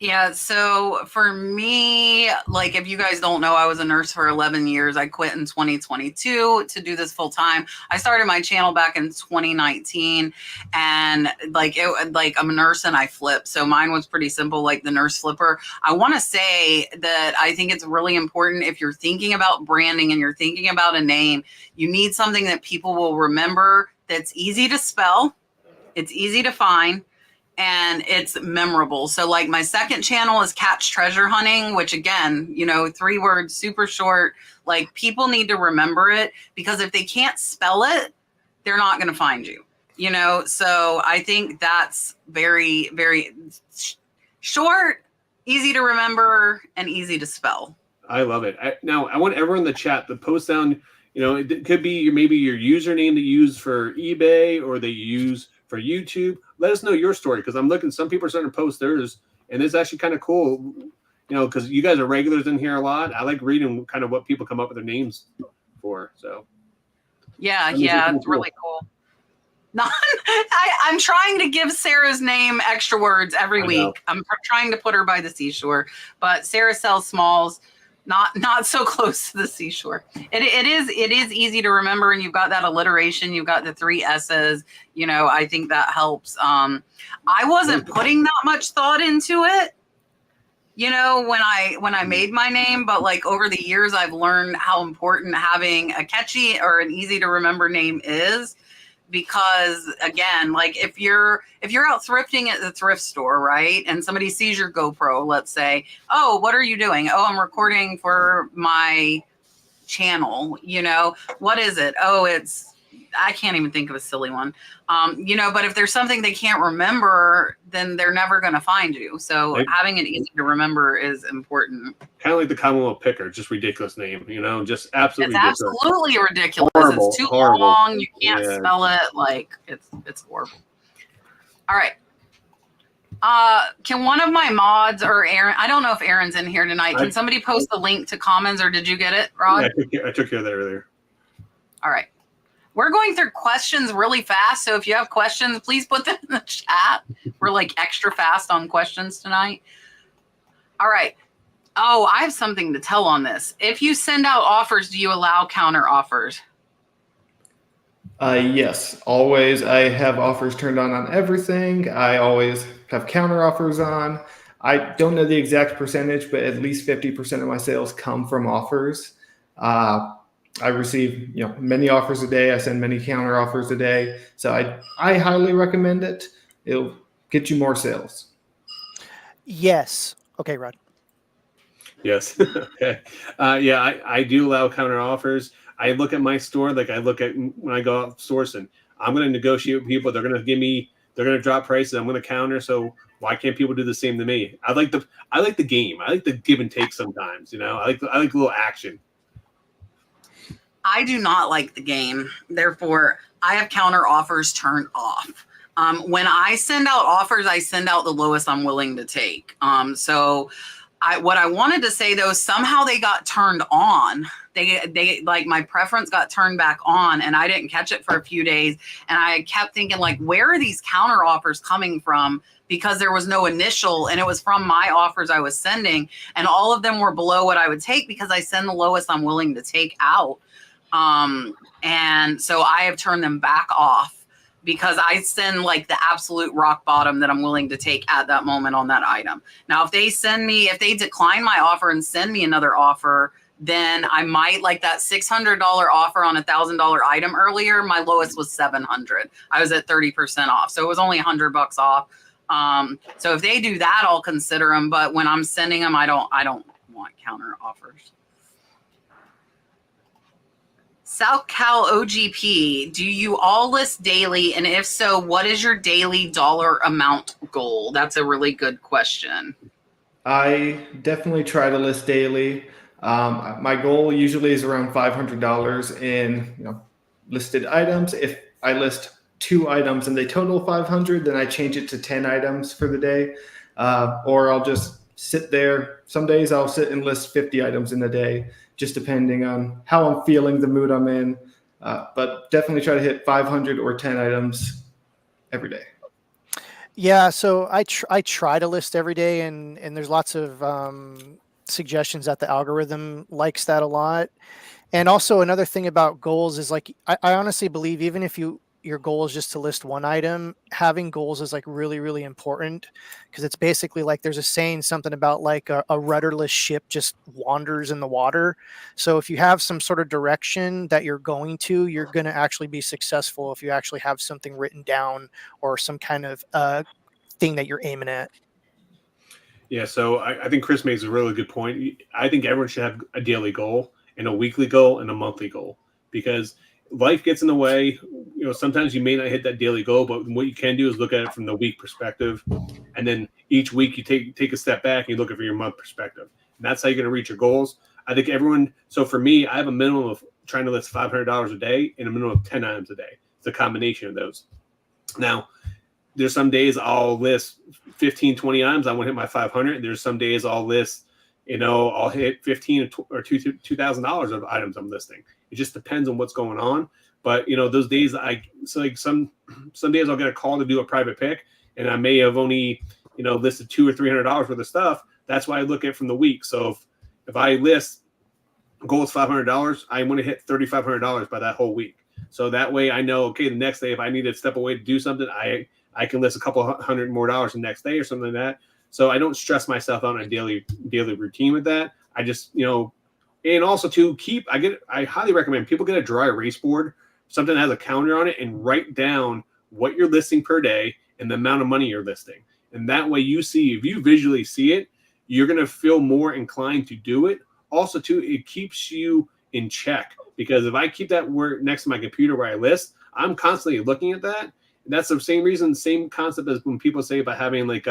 Yeah, so for me, like, if you guys don't know, I was a nurse for 11 years. I quit in 2022 to do this full time. I started my channel back in 2019, and I'm a nurse and I flip. So mine was pretty simple, like the nurse flipper. I want to say that I think it's really important, if you're thinking about branding and you're thinking about a name, you need something that people will remember, that's easy to spell, it's easy to find, and it's memorable. So like my second channel is Catch Treasure Hunting, which again, 3 words, super short. Like people need to remember it, because if they can't spell it, they're not going to find you, So I think that's very, very short, easy to remember, and easy to spell. I love it. Now, I want everyone in the chat to post down, it could be maybe your username that you use for eBay or that you use for YouTube. Let us know your story, because I'm looking, some people are starting to post theirs, and it's actually kind of cool, because you guys are regulars in here a lot. I like reading kind of what people come up with their names for. So, yeah, it's cool. Really cool. I'm trying to give Sarah's name extra words every week. I'm trying to put her by the seashore, but Sarah sells smalls, not so close to the seashore. It is easy to remember, and you've got that alliteration. You've got the 3 S's. I think that helps. I wasn't putting that much thought into it, when I made my name, but like over the years, I've learned how important having a catchy or an easy to remember name is. Because again, like if you're out thrifting at the thrift store, right, and somebody sees your GoPro, let's say, oh, what are you doing? Oh, I'm recording for my channel. What is it? Oh, I can't even think of a silly one. But if there's something they can't remember, then they're never going to find you. So having it easy to remember is important. Kind of like the Commonwealth Picker, just ridiculous name, just absolutely ridiculous. It's absolutely ridiculous. Horrible, it's too horrible. long. You can't spell it. Like it's horrible. All right. Can one of my mods or Aaron, I don't know if Aaron's in here tonight. Can somebody post the link to Commons, or did you get it, Rod? Yeah, I took care of that earlier. All right. We're going through questions really fast. So if you have questions, please put them in the chat. We're like extra fast on questions tonight. All right. Oh, I have something to tell on this. If you send out offers, do you allow counter offers? Yes, always. I have offers turned on everything. I always have counter offers on. I don't know the exact percentage, but at least 50% of my sales come from offers. I receive, many offers a day. I send many counter offers a day. So I highly recommend it. It'll get you more sales. Yes. Okay, Rod. Yes. Okay. I do allow counter offers. I look at my store, like I look at when I go out sourcing, I'm going to negotiate with people. They're going to drop prices. I'm going to counter. So why can't people do the same to me? I like the game. I like the give and take sometimes, I like a little action. I do not like the game. Therefore, I have counter offers turned off. When I send out offers, I send out the lowest I'm willing to take. What I wanted to say though, somehow they got turned on. They like my preference got turned back on, and I didn't catch it for a few days. And I kept thinking, like, where are these counter offers coming from? Because there was no initial, and it was from my offers I was sending, and all of them were below what I would take because I send the lowest I'm willing to take out. And so I have turned them back off because I send like the absolute rock bottom that I'm willing to take at that moment on that item. Now, if they decline my offer and send me another offer, then I might, like that $600 offer on $1,000 item earlier. My lowest was $700. I was at 30% off. So it was only $100 off. So if they do that, I'll consider them. But when I'm sending them, I don't want counter offers. South Cal OGP, do you all list daily? And if so, what is your daily dollar amount goal? That's a really good question. I definitely try to list daily. My goal usually is around $500 in listed items. If I list 2 items and they total 500, then I change it to 10 items for the day. Or I'll just sit there. Some days I'll sit and list 50 items in a day, just depending on how I'm feeling, the mood I'm in. But definitely try to hit 500 or 10 items every day. Yeah, so I try to list every day, and there's lots of suggestions that the algorithm likes that a lot. And also another thing about goals is, like, I honestly believe even if your goal is just to list 1 item, having goals is like really, really important, because it's basically like there's a saying something about like a rudderless ship just wanders in the water. So if you have some sort of direction that you're going to, you're going to actually be successful if you actually have something written down or some kind of thing that you're aiming at? Yeah, so I think Chris makes a really good point. I think everyone should have a daily goal and a weekly goal and a monthly goal, because life gets in the way. Sometimes you may not hit that daily goal, but what you can do is look at it from the week perspective, and then each week you take a step back and you look at it from your month perspective, and that's how you're going to reach your goals. I think everyone. So for me, I have a minimum of trying to list $500 a day and a minimum of 10 items a day. It's a combination of those. Now, there's some days I'll list 15, 20 items. I want to hit my 500. There's some days I'll list, I'll hit 15 or $2,000 of items I'm listing. It just depends on what's going on. But those days some days I'll get a call to do a private pick, and I may have only listed $200 or $300 worth of stuff. That's why I look at it from the week. So if I list goal is $500, I want to hit $3,500 by that whole week. So that way I know, okay, the next day if I need to step away to do something, I can list a couple $100 more the next day or something like that. So I don't stress myself out on a daily routine with that. I just, and also to I highly recommend people get a dry erase board, something that has a calendar on it, and write down what you're listing per day and the amount of money you're listing. And that way if you visually see it, you're going to feel more inclined to do it. Also too, it keeps you in check, because if I keep that word next to my computer where I list, I'm constantly looking at that. And that's the same reason, same concept as when people say about having like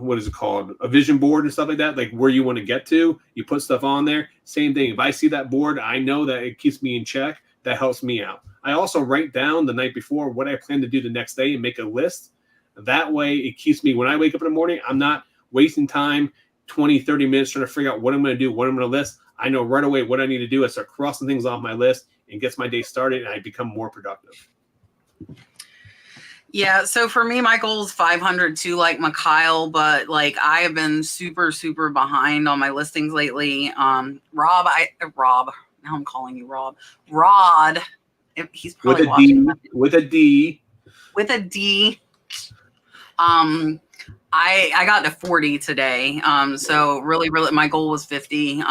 what is it called? A vision board and stuff like that, like where you want to get to, you put stuff on there. Same thing. If I see that board, I know that it keeps me in check. That helps me out. I also write down the night before what I plan to do the next day and make a list. That way it keeps me, when I wake up in the morning, I'm not wasting time, 20, 30 minutes trying to figure out what I'm going to do, what I'm going to list. I know right away what I need to do. I start crossing things off my list and gets my day started, and I become more productive. Yeah, so for me, my goal is 500 too, like McKyle, but like I have been super, super behind on my listings lately. Rob, now I'm calling you Rob. Rod, he's probably watching. With a D. I got to 40 today. So really, my goal was 50.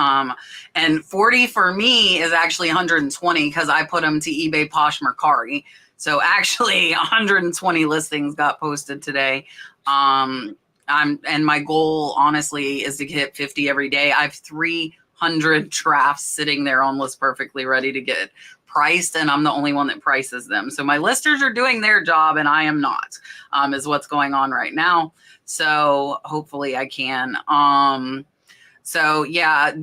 And 40 for me is actually 120 because I put them to eBay Posh Mercari. So actually 120 listings got posted today. And my goal honestly is to hit 50 every day. I have 300 drafts sitting there on List Perfectly ready to get priced, and I'm the only one that prices them. So my listers are doing their job and I am not, is what's going on right now. So hopefully I can. So yeah,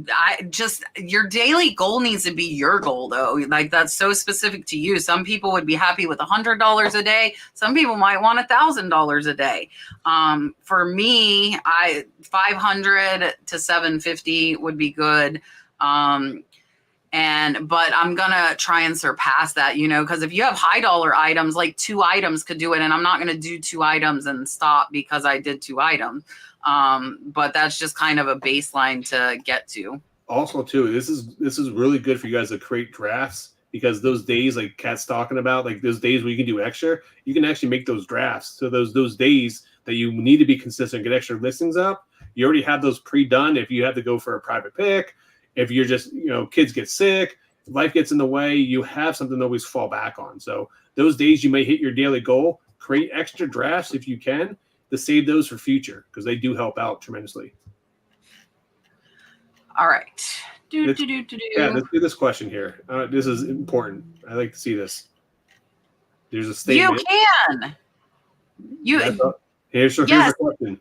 your daily goal needs to be your goal though. Like that's so specific to you. Some people would be happy with $100 a day. Some people might want $1,000 a day. For me, 500 to 750 would be good. But I'm gonna try and surpass that, because if you have high dollar items, like 2 items could do it, and I'm not gonna do 2 items and stop because I did 2 items. But that's just kind of a baseline to get to. Also, too, this is really good for you guys to create drafts, because those days, like Kat's talking about, like those days where you can do extra, you can actually make those drafts. So those days that you need to be consistent, get extra listings up, you already have those pre-done. If you have to go for a private pick, if you're just, kids get sick, life gets in the way, you have something to always fall back on. So those days you may hit your daily goal, create extra drafts if you can, to save those for future, because they do help out tremendously. All right. Yeah, let's do this question here. This is important. I like to see this. There's a statement. You can. Here's the question.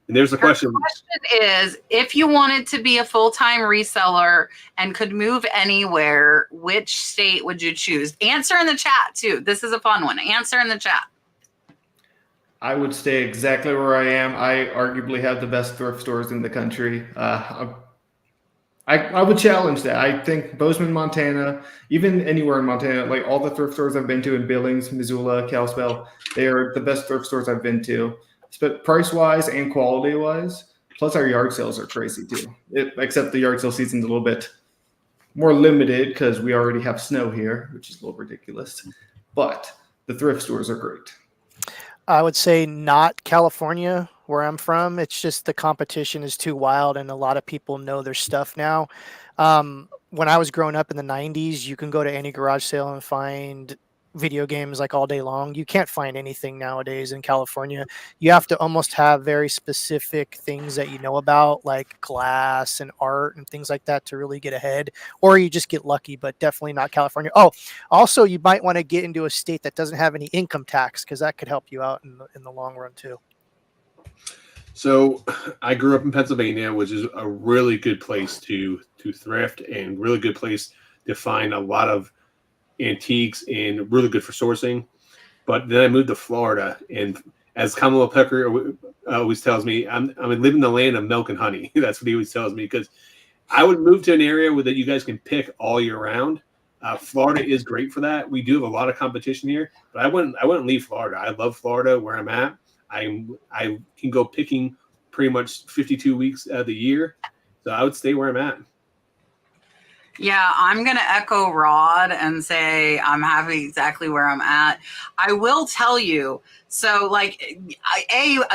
And there's the question. The question is, if you wanted to be a full-time reseller and could move anywhere, which state would you choose? Answer in the chat too. This is a fun one. Answer in the chat. I would stay exactly where I am. I arguably have the best thrift stores in the country. I would challenge that. I think Bozeman, Montana, even anywhere in Montana, like all the thrift stores I've been to in Billings, Missoula, Kalispell, they are the best thrift stores I've been to. But price-wise and quality-wise, plus our yard sales are crazy too. Except the yard sale season's a little bit more limited because we already have snow here, which is a little ridiculous. But the thrift stores are great. I would say not California, where I'm from. It's just the competition is too wild, and a lot of people know their stuff now. When I was growing up in the 90s, you can go to any garage sale and find video games like all day long. You can't find anything nowadays in California. You have to almost have very specific things that you know about, like glass and art and things like that, to really get ahead, or you just get lucky, but definitely not California. Oh, also you might want to get into a state that doesn't have any income tax, because that could help you out in the long run too. So I grew up in Pennsylvania, which is a really good place to thrift and really good place to find a lot of antiques and really good for sourcing. But then I moved to Florida, and as Kamala Pecker always tells me, I'm living in the land of milk and honey. That's what he always tells me, because I would move to an area where that you guys can pick all year round. Florida is great for that. We do have a lot of competition here, but I wouldn't leave Florida. I love Florida where I'm at. I can go picking pretty much 52 weeks of the year, so I would stay where I'm at. Yeah, I'm going to echo Rod and say I'm happy exactly where I'm at. I will tell you, so like,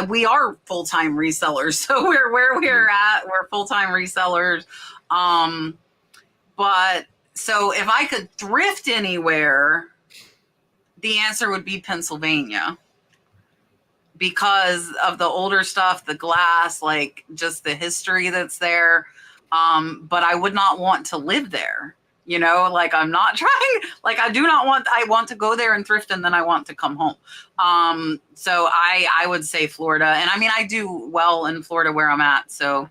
we are full-time resellers. So we're where we're at, we're full-time resellers. But so if I could thrift anywhere, the answer would be Pennsylvania, because of the older stuff, the glass, like just the history that's there. But I would not want to live there. You know, like I'm not trying, like I want to go there and thrift, and then I want to come home. So I would say Florida. And I mean, I do well in Florida where I'm at. So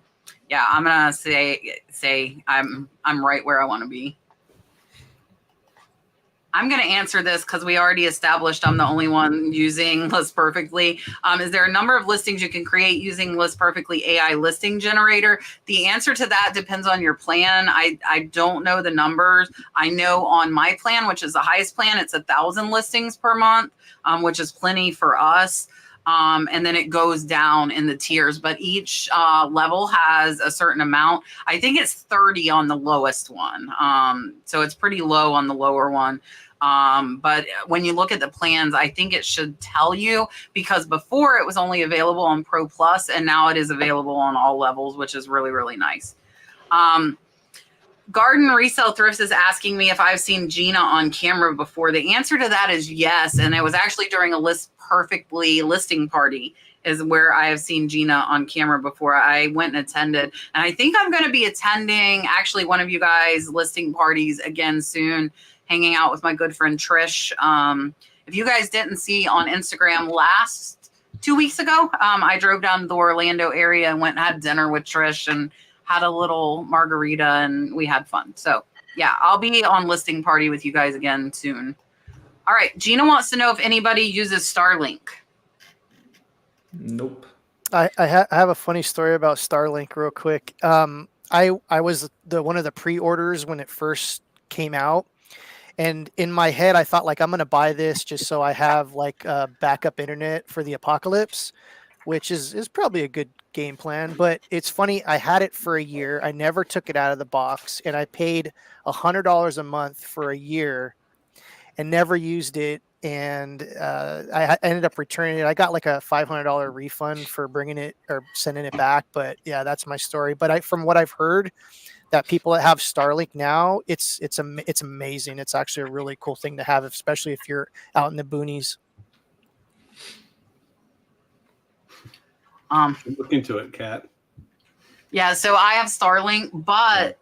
yeah, I'm going to say I'm right where I want to be. I'm going to answer this because we already established I'm the only one using List Perfectly. Is there a number of listings you can create using List Perfectly AI listing generator? The answer to that depends on your plan. I don't know the numbers. I know on my plan, which is the highest plan, it's 1,000 listings per month, which is plenty for us. And then it goes down in the tiers, but each level has a certain amount. I think it's 30 on the lowest one. So it's pretty low on the lower one. But when you look at the plans, I think it should tell you, because before it was only available on Pro Plus, and now it is available on all levels, which is really, really nice. Garden Resale Thrifts is asking me if I've seen Gina on camera before. The answer to that is yes. And it was actually during a List Perfectly listing party is where I have seen Gina on camera before. I went and attended. And I think I'm going to be attending actually one of you guys' listing parties again soon, hanging out with my good friend Trish. If you guys didn't see on Instagram last 2 weeks ago, I drove down to the Orlando area and went and had dinner with Trish and had a little margarita, and we had fun. So yeah, I'll be on listing party with you guys again soon. All right. Gina wants to know if anybody uses Starlink. Nope. I have a funny story about Starlink real quick. I was one of the pre-orders when it first came out. And in my head, I thought, like, I'm going to buy this just so I have like backup internet for the apocalypse, which is probably a good game plan. But it's funny, I had it for a year. I never took it out of the box, and I paid $100 a month for a year and never used it. And I ended up returning it. I got like a $500 refund for bringing it or sending it back. But yeah, that's my story. But from what I've heard, that people that have Starlink now, it's amazing. It's actually a really cool thing to have, especially if you're out in the boonies. Look into it, Kat. Yeah, so I have Starlink, but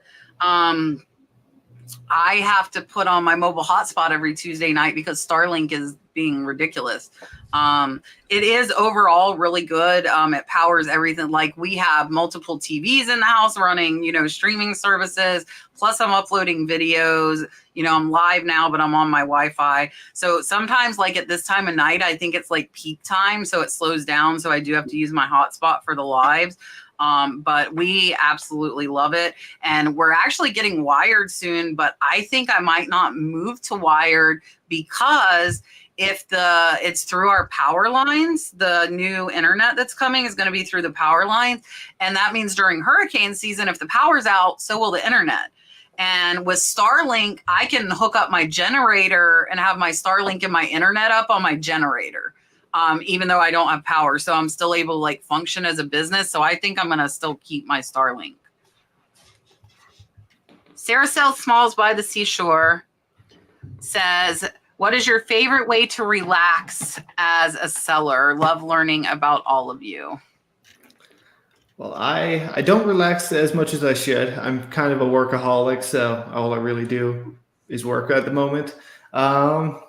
I have to put on my mobile hotspot every Tuesday night because Starlink is being ridiculous. It is overall really good. It powers everything. Like, we have multiple TVs in the house running, streaming services. Plus I'm uploading videos. I'm live now, but I'm on my Wi-Fi. So sometimes, like at this time of night, I think it's like peak time. So it slows down. So I do have to use my hotspot for the lives. But we absolutely love it. And we're actually getting wired soon, but I think I might not move to wired because if it's through our power lines, the new internet that's coming is going to be through the power lines. And that means during hurricane season, if the power's out, so will the internet. And with Starlink, I can hook up my generator and have my Starlink and my internet up on my generator. Even though I don't have power. So I'm still able to like function as a business. So I think I'm going to still keep my Starlink. Sarah Sells Smalls by the Seashore says, What is your favorite way to relax as a seller? Love learning about all of you. Well, I don't relax as much as I should. I'm kind of a workaholic, so all I really do is work at the moment. Honestly,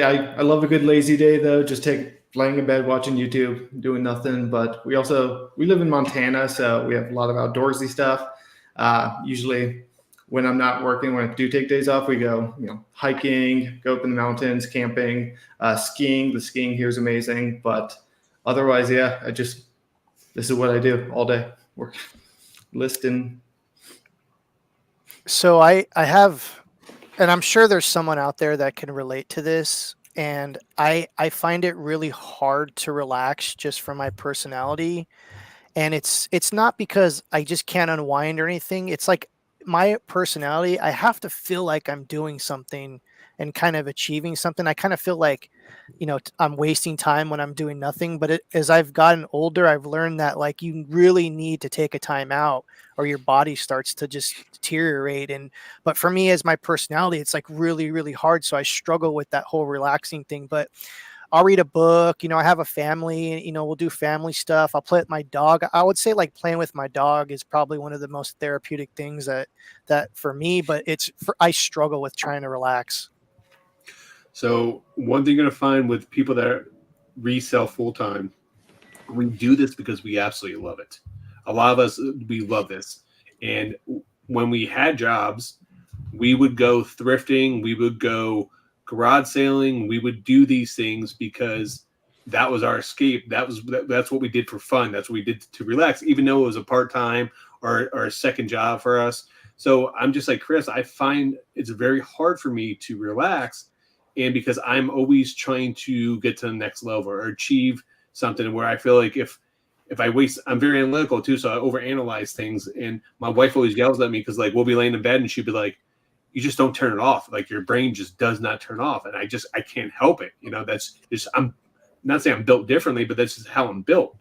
I love a good lazy day though. Just laying in bed watching YouTube, doing nothing. But we live in Montana, so we have a lot of outdoorsy stuff. Usually, when I'm not working, when I do take days off, we go hiking, go up in the mountains, camping, skiing. The skiing here is amazing. But otherwise, yeah, this is what I do all day. Work, listing. So I have, and I'm sure there's someone out there that can relate to this. And I find it really hard to relax just from my personality. And it's not because I just can't unwind or anything. It's like my personality, I have to feel like I'm doing something and kind of achieving something. I kind of feel like, I'm wasting time when I'm doing nothing. But as I've gotten older, I've learned that like you really need to take a time out or your body starts to just deteriorate. But for me, as my personality, it's like really, really hard. So I struggle with that whole relaxing thing. But I'll read a book, I have a family, we'll do family stuff. I'll play with my dog. I would say like playing with my dog is probably one of the most therapeutic things that for me, but I struggle with trying to relax. So one thing you're going to find with people that resell full time, we do this because we absolutely love it. A lot of us, we love this. And when we had jobs, we would go thrifting, we would go garage sailing, we would do these things because that was our escape. That's what we did for fun. That's what we did to relax, even though it was a part-time or a second job for us. So I'm just like Chris, I find it's very hard for me to relax. And because I'm always trying to get to the next level or achieve something where I feel like if I waste, I'm very analytical too. So I overanalyze things. And my wife always yells at me because like we'll be laying in bed and she'd be like, you just don't turn it off. Like your brain just does not turn off. And I can't help it. That's just, I'm not saying I'm built differently, but that's just how I'm built,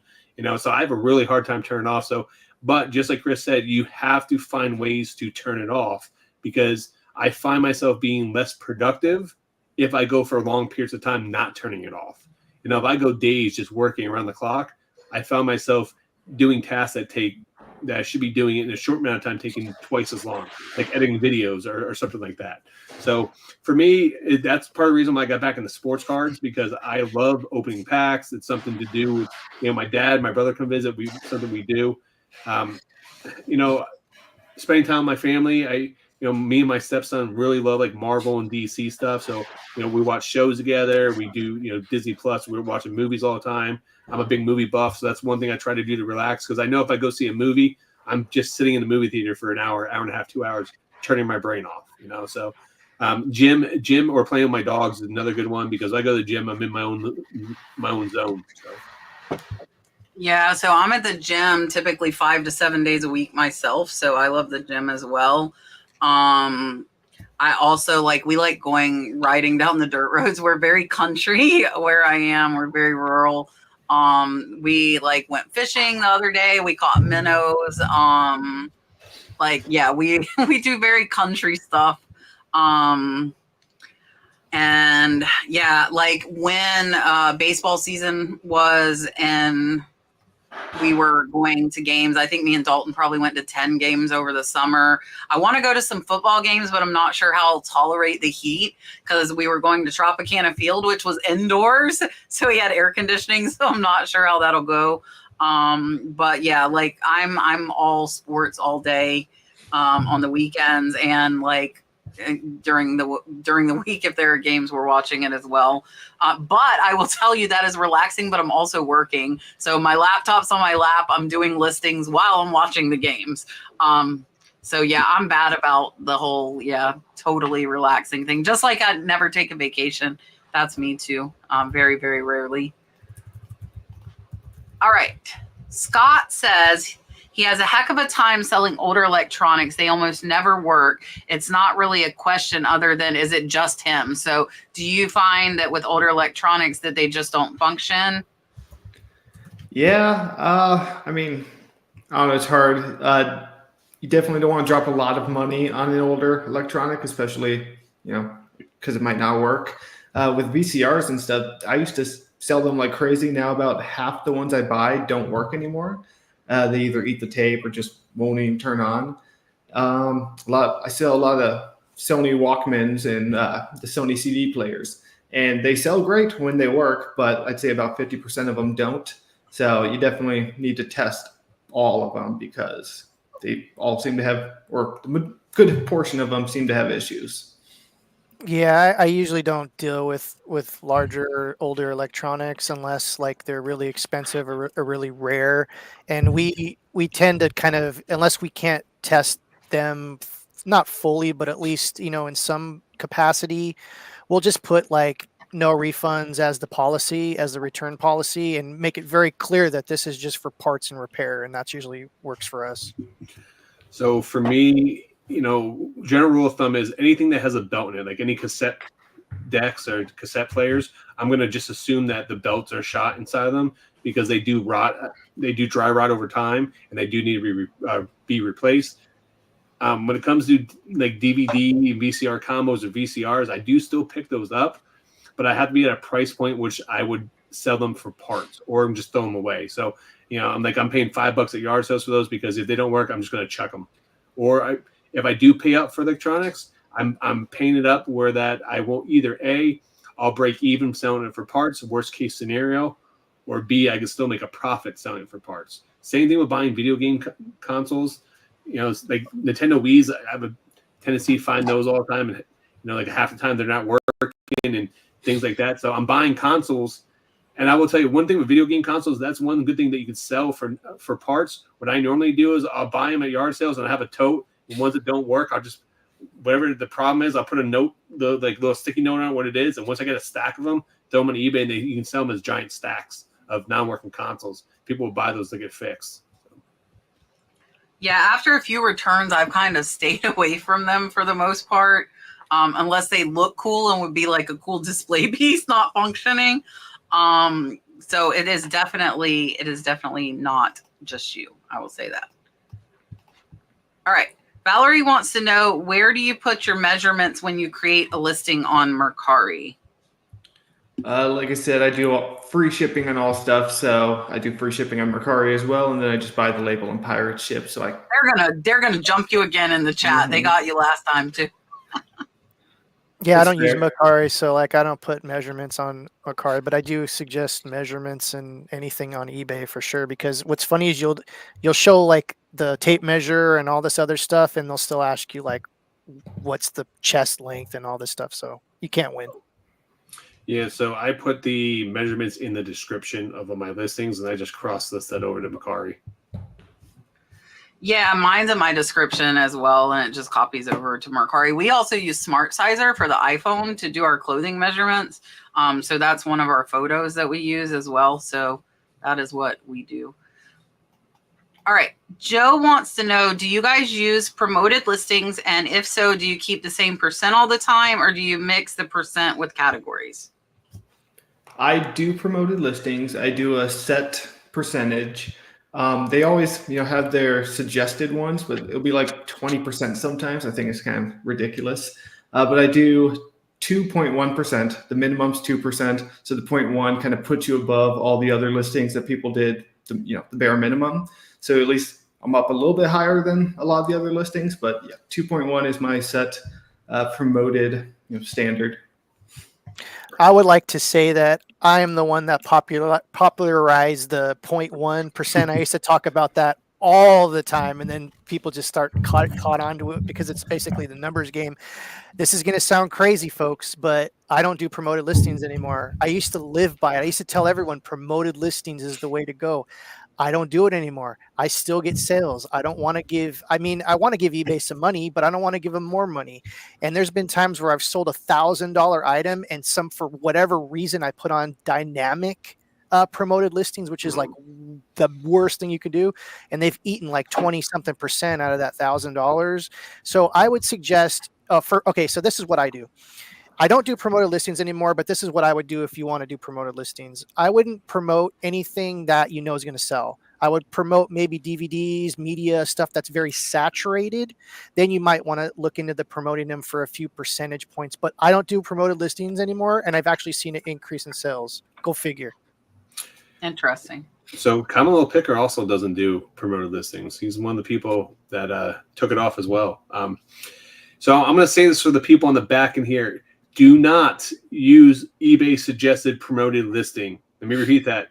so I have a really hard time turning off. So, but just like Chris said, you have to find ways to turn it off because I find myself being less productive if I go for long periods of time not turning it off. If I go days just working around the clock, I found myself doing tasks that I should be doing it in a short amount of time, taking twice as long, like editing videos or something like that. So for me, that's part of the reason why I got back into sports cards, because I love opening packs. It's something to do with, my dad, my brother come visit. Something we do. Spending time with my family. Me and my stepson really love like Marvel and DC stuff. So, we watch shows together. We do, Disney Plus. We're watching movies all the time. I'm a big movie buff. So that's one thing I try to do to relax. Cause I know if I go see a movie, I'm just sitting in the movie theater for an hour and a half, 2 hours, turning my brain off, So, gym or playing with my dogs is another good one because I go to the gym. I'm in my own zone. So. Yeah, so I'm at the gym typically 5 to 7 days a week myself. So I love the gym as well. I also we like riding down the dirt roads. We're very country where I am. We're very rural. We went fishing the other day. We caught minnows. We do very country stuff. And yeah, when baseball season was and we were going to games. I think me and Dalton probably went to 10 games over the summer. I want to go to some football games, but I'm not sure how I'll tolerate the heat because we were going to Tropicana Field, which was indoors. So we had air conditioning. So I'm not sure how that'll go. But yeah, I'm all sports all day, on the weekends and during the week if there are games we're watching it as well, but I will tell you that is relaxing, but I'm also working, so my laptop's on my lap. I'm doing listings while I'm watching the games. So yeah, I'm bad about the whole totally relaxing thing, just like I never take a vacation. That's me too. Very, very rarely. All right, Scott says he has a heck of a time selling older electronics. They almost never work. It's not really a question other than, is it just him? So do you find that with older electronics that they just don't function? Yeah. I don't know. It's hard. You definitely don't want to drop a lot of money on an older electronic, especially, if because it might not work. With VCRs and stuff, I used to sell them like crazy. Now about half the ones I buy don't work anymore. They either eat the tape or just won't even turn on. I sell a lot of Sony Walkmans and the Sony CD players, and they sell great when they work, but I'd say about 50% of them don't. So you definitely need to test all of them because they all seem to have, or a good portion of them seem to have issues. Yeah, I usually don't deal with larger, older electronics unless like they're really expensive or really rare, and we tend to kind of, unless we can't test them, not fully, but at least in some capacity, we'll just put like no refunds as the policy, as the return policy, and make it very clear that this is just for parts and repair, and that's usually works for us. So for me, general rule of thumb is anything that has a belt in it, like any cassette decks or cassette players, I'm going to just assume that the belts are shot inside of them because they do rot. They do dry rot over time, and they do need to be replaced. When it comes to like DVD, VCR combos, or VCRs, I do still pick those up, but I have to be at a price point which I would sell them for parts or just throw them away. So, I'm paying $5 at yard sales for those because if they don't work, I'm just going to chuck them. Or if I do pay up for electronics, I'm paying it up where that I won't either I'll break even selling it for parts, worst case scenario, or B, I can still make a profit selling it for parts. Same thing with buying video game consoles. It's like Nintendo Wii's. I have a tendency to find those all the time, and like half the time they're not working and things like that. So I'm buying consoles, and I will tell you one thing with video game consoles. That's one good thing that you can sell for parts. What I normally do is I'll buy them at yard sales, and I have a tote. And ones that don't work, I'll just, whatever the problem is, I'll put a note, the little sticky note on what it is, and once I get a stack of them, throw them on eBay, and you can sell them as giant stacks of non-working consoles. People will buy those to get fixed. Yeah, after a few returns, I've kind of stayed away from them for the most part, unless they look cool and would be like a cool display piece not functioning. So it is definitely not just you. I will say that. All right. Valerie wants to know, where do you put your measurements when you create a listing on Mercari? Like I said, I do free shipping on all stuff, so I do free shipping on Mercari as well, and then I just buy the label and pirate ship. So they're gonna jump you again in the chat. They got you last time too. Yeah, I don't use Mercari, so like I don't put measurements on Mercari, but I do suggest measurements and anything on eBay for sure. Because what's funny is you'll show like the tape measure and all this other stuff, and they'll still ask you like, what's the chest length and all this stuff. So you can't win. Yeah, so I put the measurements in the description of my listings, and I just cross-list that over to Mercari. Yeah, mine's in my description as well, and it just copies over to Mercari. We also use Smart Sizer for the iPhone to do our clothing measurements. So that's one of our photos that we use as well. So that is what we do. All right. Joe wants to know, do you guys use promoted listings? And if so, do you keep the same percent all the time, or do you mix the percent with categories? I do promoted listings. I do a set percentage. They always, have their suggested ones, but it'll be like 20% sometimes. I think it's kind of ridiculous. But I do 2.1%. The minimum's 2%. So the 0.1 kind of puts you above all the other listings that people did, the bare minimum. So at least I'm up a little bit higher than a lot of the other listings. But yeah, 2.1 is my set promoted standard. I would like to say that I am the one that popularized the 0.1%. I used to talk about that all the time, and then people just start caught onto it because it's basically the numbers game. This is going to sound crazy, folks, but I don't do promoted listings anymore. I used to live by it. I used to tell everyone promoted listings is the way to go. I don't do it anymore. I still get sales. I want to give eBay some money, but I don't want to give them more money. And there's been times where I've sold $1,000 item, and for whatever reason, I put on dynamic promoted listings, which is like the worst thing you could do. And they've eaten like 20-something% out of that $1,000. So I would suggest so this is what I do. I don't do promoted listings anymore, but this is what I would do if you want to do promoted listings. I wouldn't promote anything that is going to sell. I would promote maybe DVDs, media, stuff that's very saturated. Then you might want to look into the promoting them for a few percentage points. But I don't do promoted listings anymore, and I've actually seen an increase in sales. Go figure. Interesting. So Kamalo Picker also doesn't do promoted listings. He's one of the people that took it off as well. So I'm going to say this for the people on the back in here. Do not use eBay suggested promoted listing. Let me repeat that.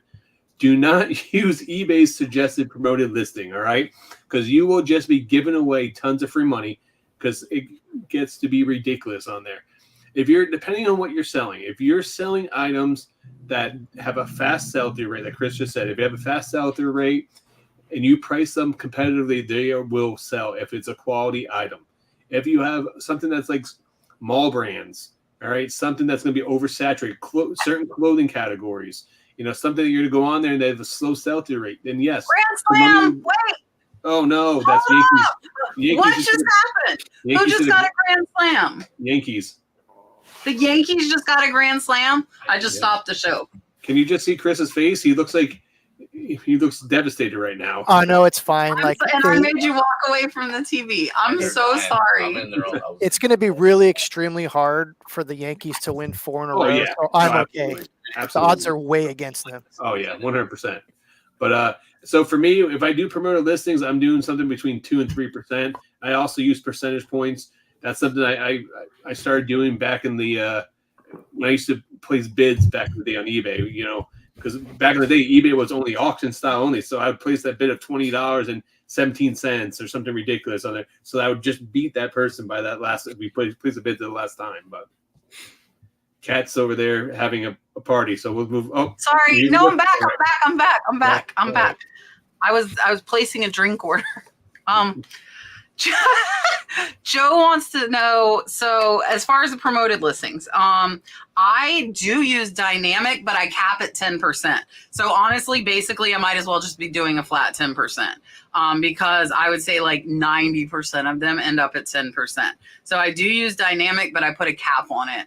Do not use eBay's suggested promoted listing, all right? Because you will just be giving away tons of free money because it gets to be ridiculous on there. If you're, depending on what you're selling, if you're selling items that have a fast sell-through rate, like Chris just said, if you have a fast sell-through rate and you price them competitively, they will sell if it's a quality item. If you have something that's like mall brands, all right, something that's going to be oversaturated, certain clothing categories, you know, something that you're going to go on there and they have a slow sell-through rate, then yes. Grand Slam! Wait! Oh, no, that's Yankees. What just happened? Who just got a Grand Slam? Yankees. The Yankees just got a Grand Slam? I just stopped the show. Can you just see Chris's face? He looks devastated right now. Oh no, it's fine. I made you walk away from the TV. I'm so sorry. It's going to be really extremely hard for the Yankees to win 4 in a row. Yeah. So I'm Absolutely. okay. Absolutely. The odds are way against them. Oh yeah, 100%. But so for me, if I do promoted listings, I'm doing something between 2 and 3%. I also use percentage points. That's something I started doing back in the when I used to place bids back in the day on eBay. You know, because back in the day, eBay was only auction style only. So I would place that bid of $20.17 or something ridiculous on there. So I would just beat that person by that last. We place a bid to the last time, but. Cat's over there having a party, so we'll move. Oh, sorry. No, I'm back. I'm back. I was placing a drink order. Joe wants to know. So as far as the promoted listings, I do use dynamic, but I cap at 10%. So honestly, basically, I might as well just be doing a flat 10%. Because I would say like 90% of them end up at 10%. So I do use dynamic, but I put a cap on it.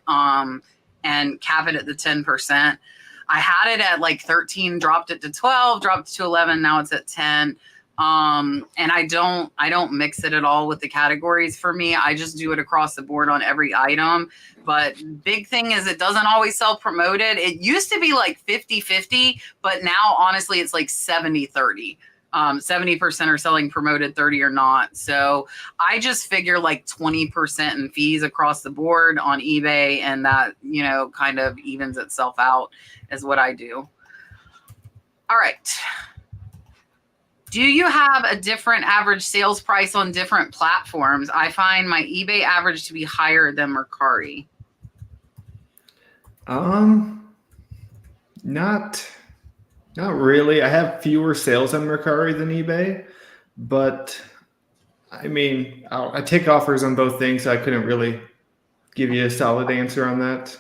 And cap it at the 10%. I had it at like 13, dropped it to 12, dropped it to 11. Now it's at 10. And I don't mix it at all with the categories for me. I just do it across the board on every item. But big thing is it doesn't always sell promoted. It used to be like 50-50, but now honestly it's like 70-30. 70% are selling promoted, 30 are not. So I just figure like 20% in fees across the board on eBay, and that, you know, kind of evens itself out is what I do. All right. Do you have a different average sales price on different platforms? I find my eBay average to be higher than Mercari. Not really. I have fewer sales on Mercari than eBay, but I mean, I take offers on both things, so I couldn't really give you a solid answer on that.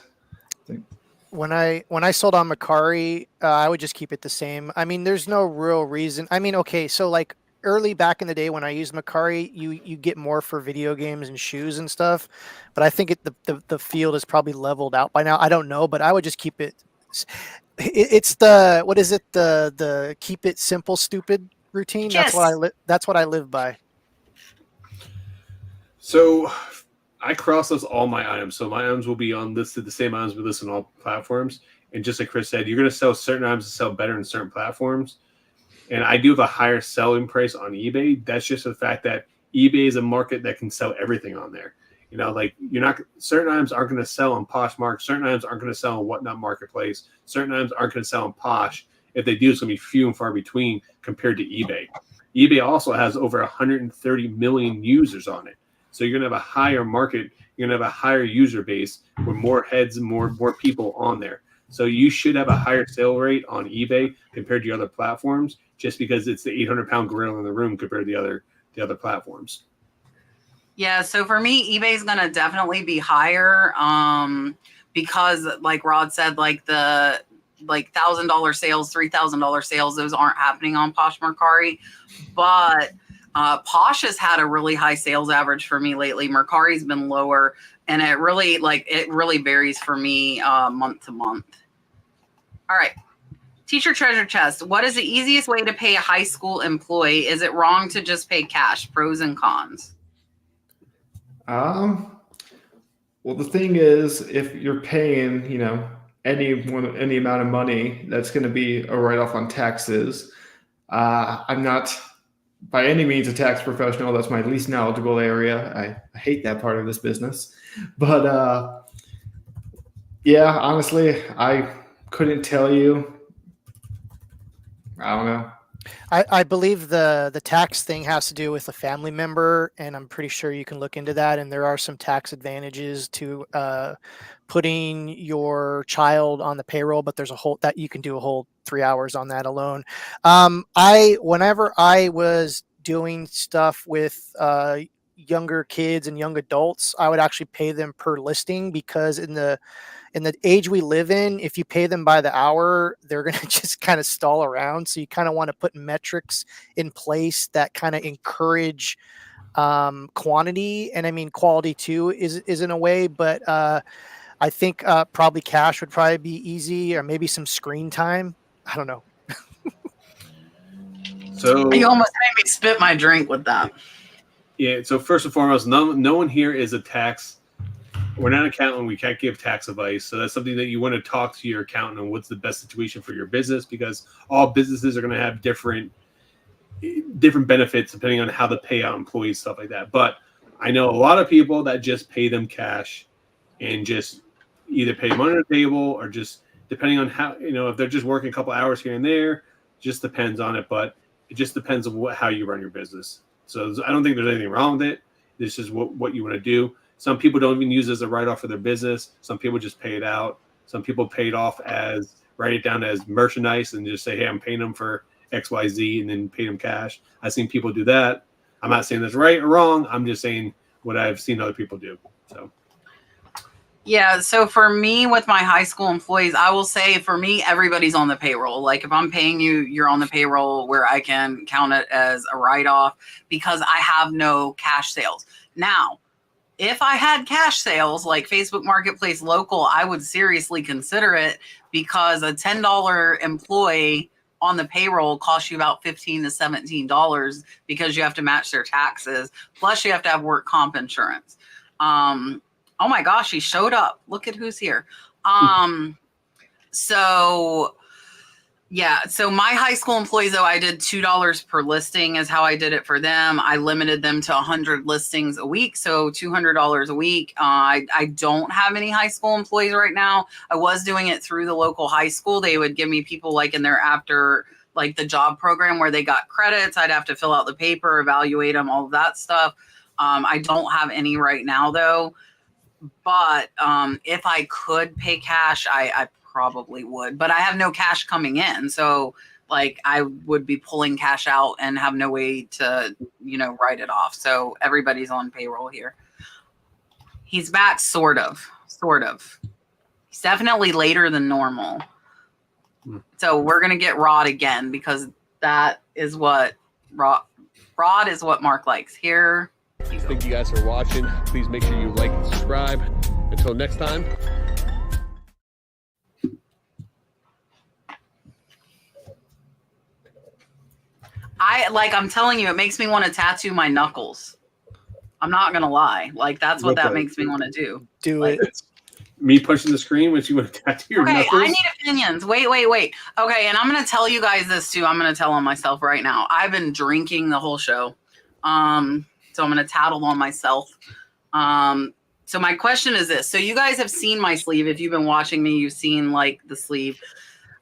When I sold on Mercari, I would just keep it the same. I mean, there's no real reason. I mean, okay, so like early back in the day when I used Mercari, you get more for video games and shoes and stuff, but I think the field is probably leveled out by now. I don't know, but I would just keep it. It's the, what is it? The keep it simple, stupid routine. Yes. That's what I live by. So I cross list all my items. So my items will be on listed, the same items we list on all platforms. And just like Chris said, you're going to sell certain items to sell better in certain platforms. And I do have a higher selling price on eBay. That's just the fact that eBay is a market that can sell everything on there. You know, like certain items aren't going to sell on Poshmark. Certain items aren't going to sell on Whatnot Marketplace. Certain items aren't going to sell on Posh. If they do, it's going to be few and far between compared to eBay. eBay also has over 130 million users on it. So you're going to have a higher market. You're going to have a higher user base with more heads and more people on there. So you should have a higher sale rate on eBay compared to other platforms, just because it's the 800-pound gorilla in the room compared to the other platforms. Yeah, so for me, eBay is going to definitely be higher because, like Rod said, like the $1,000 sales, $3,000 sales, those aren't happening on Posh Mercari. But Posh has had a really high sales average for me lately. Mercari's been lower, and it really varies for me month to month. All right. Teacher treasure chest. What is the easiest way to pay a high school employee? Is it wrong to just pay cash? Pros and cons. Well, the thing is, if you're paying, any amount of money, that's going to be a write-off on taxes. I'm not by any means a tax professional. That's my least knowledgeable area. I hate that part of this business. But yeah, honestly, I couldn't tell you. I don't know. I believe the tax thing has to do with a family member, and I'm pretty sure you can look into that. And there are some tax advantages to putting your child on the payroll, but there's a whole that you can do a whole 3 hours on that alone. Whenever I was doing stuff with younger kids and young adults, I would actually pay them per listing, because in the age we live in, if you pay them by the hour, they're going to just kind of stall around. So you kind of want to put metrics in place that kind of encourage quantity, and I mean quality too is in a way. But I think probably cash would probably be easy, or maybe some screen time. I don't know. So You almost made me spit my drink with that. yeah. So first and foremost, no one here is a tax. We're not an accountant. We can't give tax advice. So that's something that you want to talk to your accountant on what's the best situation for your business, because all businesses are going to have different benefits depending on how to pay out employees, stuff like that. But I know a lot of people that just pay them cash and just either pay them under the table, or just depending on how, if they're just working a couple hours here and there, just depends on it. But it just depends on how you run your business. So I don't think there's anything wrong with it. This is what you want to do. Some people don't even use it as a write-off for their business. Some people just pay it out. Some people pay it off write it down as merchandise and just say, hey, I'm paying them for X, Y, Z, and then pay them cash. I've seen people do that. I'm not saying that's right or wrong. I'm just saying what I've seen other people do. So. Yeah, so for me, with my high school employees, I will say for me, everybody's on the payroll. Like if I'm paying you, you're on the payroll, where I can count it as a write-off because I have no cash sales. Now, if I had cash sales like Facebook Marketplace Local, I would seriously consider it, because a $10 employee on the payroll costs you about $15 to $17, because you have to match their taxes. Plus you have to have work comp insurance. Oh my gosh, he showed up. Look at who's here. So yeah, so my high school employees, though, I did $2 per listing is how I did it for them. I limited them to 100 listings a week, so $200 a week. I don't have any high school employees right now. I was doing it through the local high school. They would give me people like in their after, like the job program where they got credits. I'd have to fill out the paper, evaluate them, all of that stuff. I don't have any right now, though. But if I could pay cash, I probably would, but I have no cash coming in. So like I would be pulling cash out and have no way to, write it off. So everybody's on payroll here. He's back. Sort of. He's definitely later than normal. So we're going to get Rod again, because that is what Rod is what Mark likes here. Thank you guys for watching. Please make sure you like and subscribe. Until next time. I'm telling you, it makes me want to tattoo my knuckles. I'm not going to lie. Like, that's what that makes me want to do. Do it. Me pushing the screen when you want to tattoo your knuckles? I need opinions. Wait. Okay, and I'm going to tell you guys this too. I'm going to tell on myself right now. I've been drinking the whole show. So I'm going to tattle on myself. So my question is this. So you guys have seen my sleeve. If you've been watching me, you've seen like the sleeve.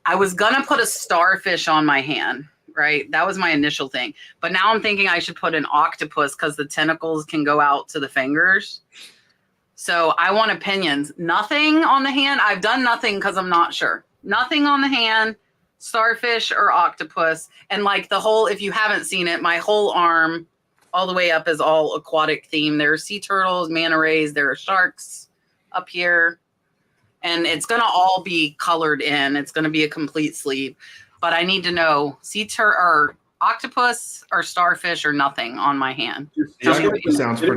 I was going to put a starfish on my hand, right? That was my initial thing. But now I'm thinking I should put an octopus, because the tentacles can go out to the fingers. So I want opinions. Nothing on the hand. I've done nothing because I'm not sure. Nothing on the hand, starfish or octopus. And like the whole, if you haven't seen it, my whole arm all the way up is all aquatic theme. There are sea turtles, manta rays, there are sharks up here. And it's going to all be colored in. It's going to be a complete sleeve. But I need to know or octopus or starfish or nothing on my hand. Sounds pretty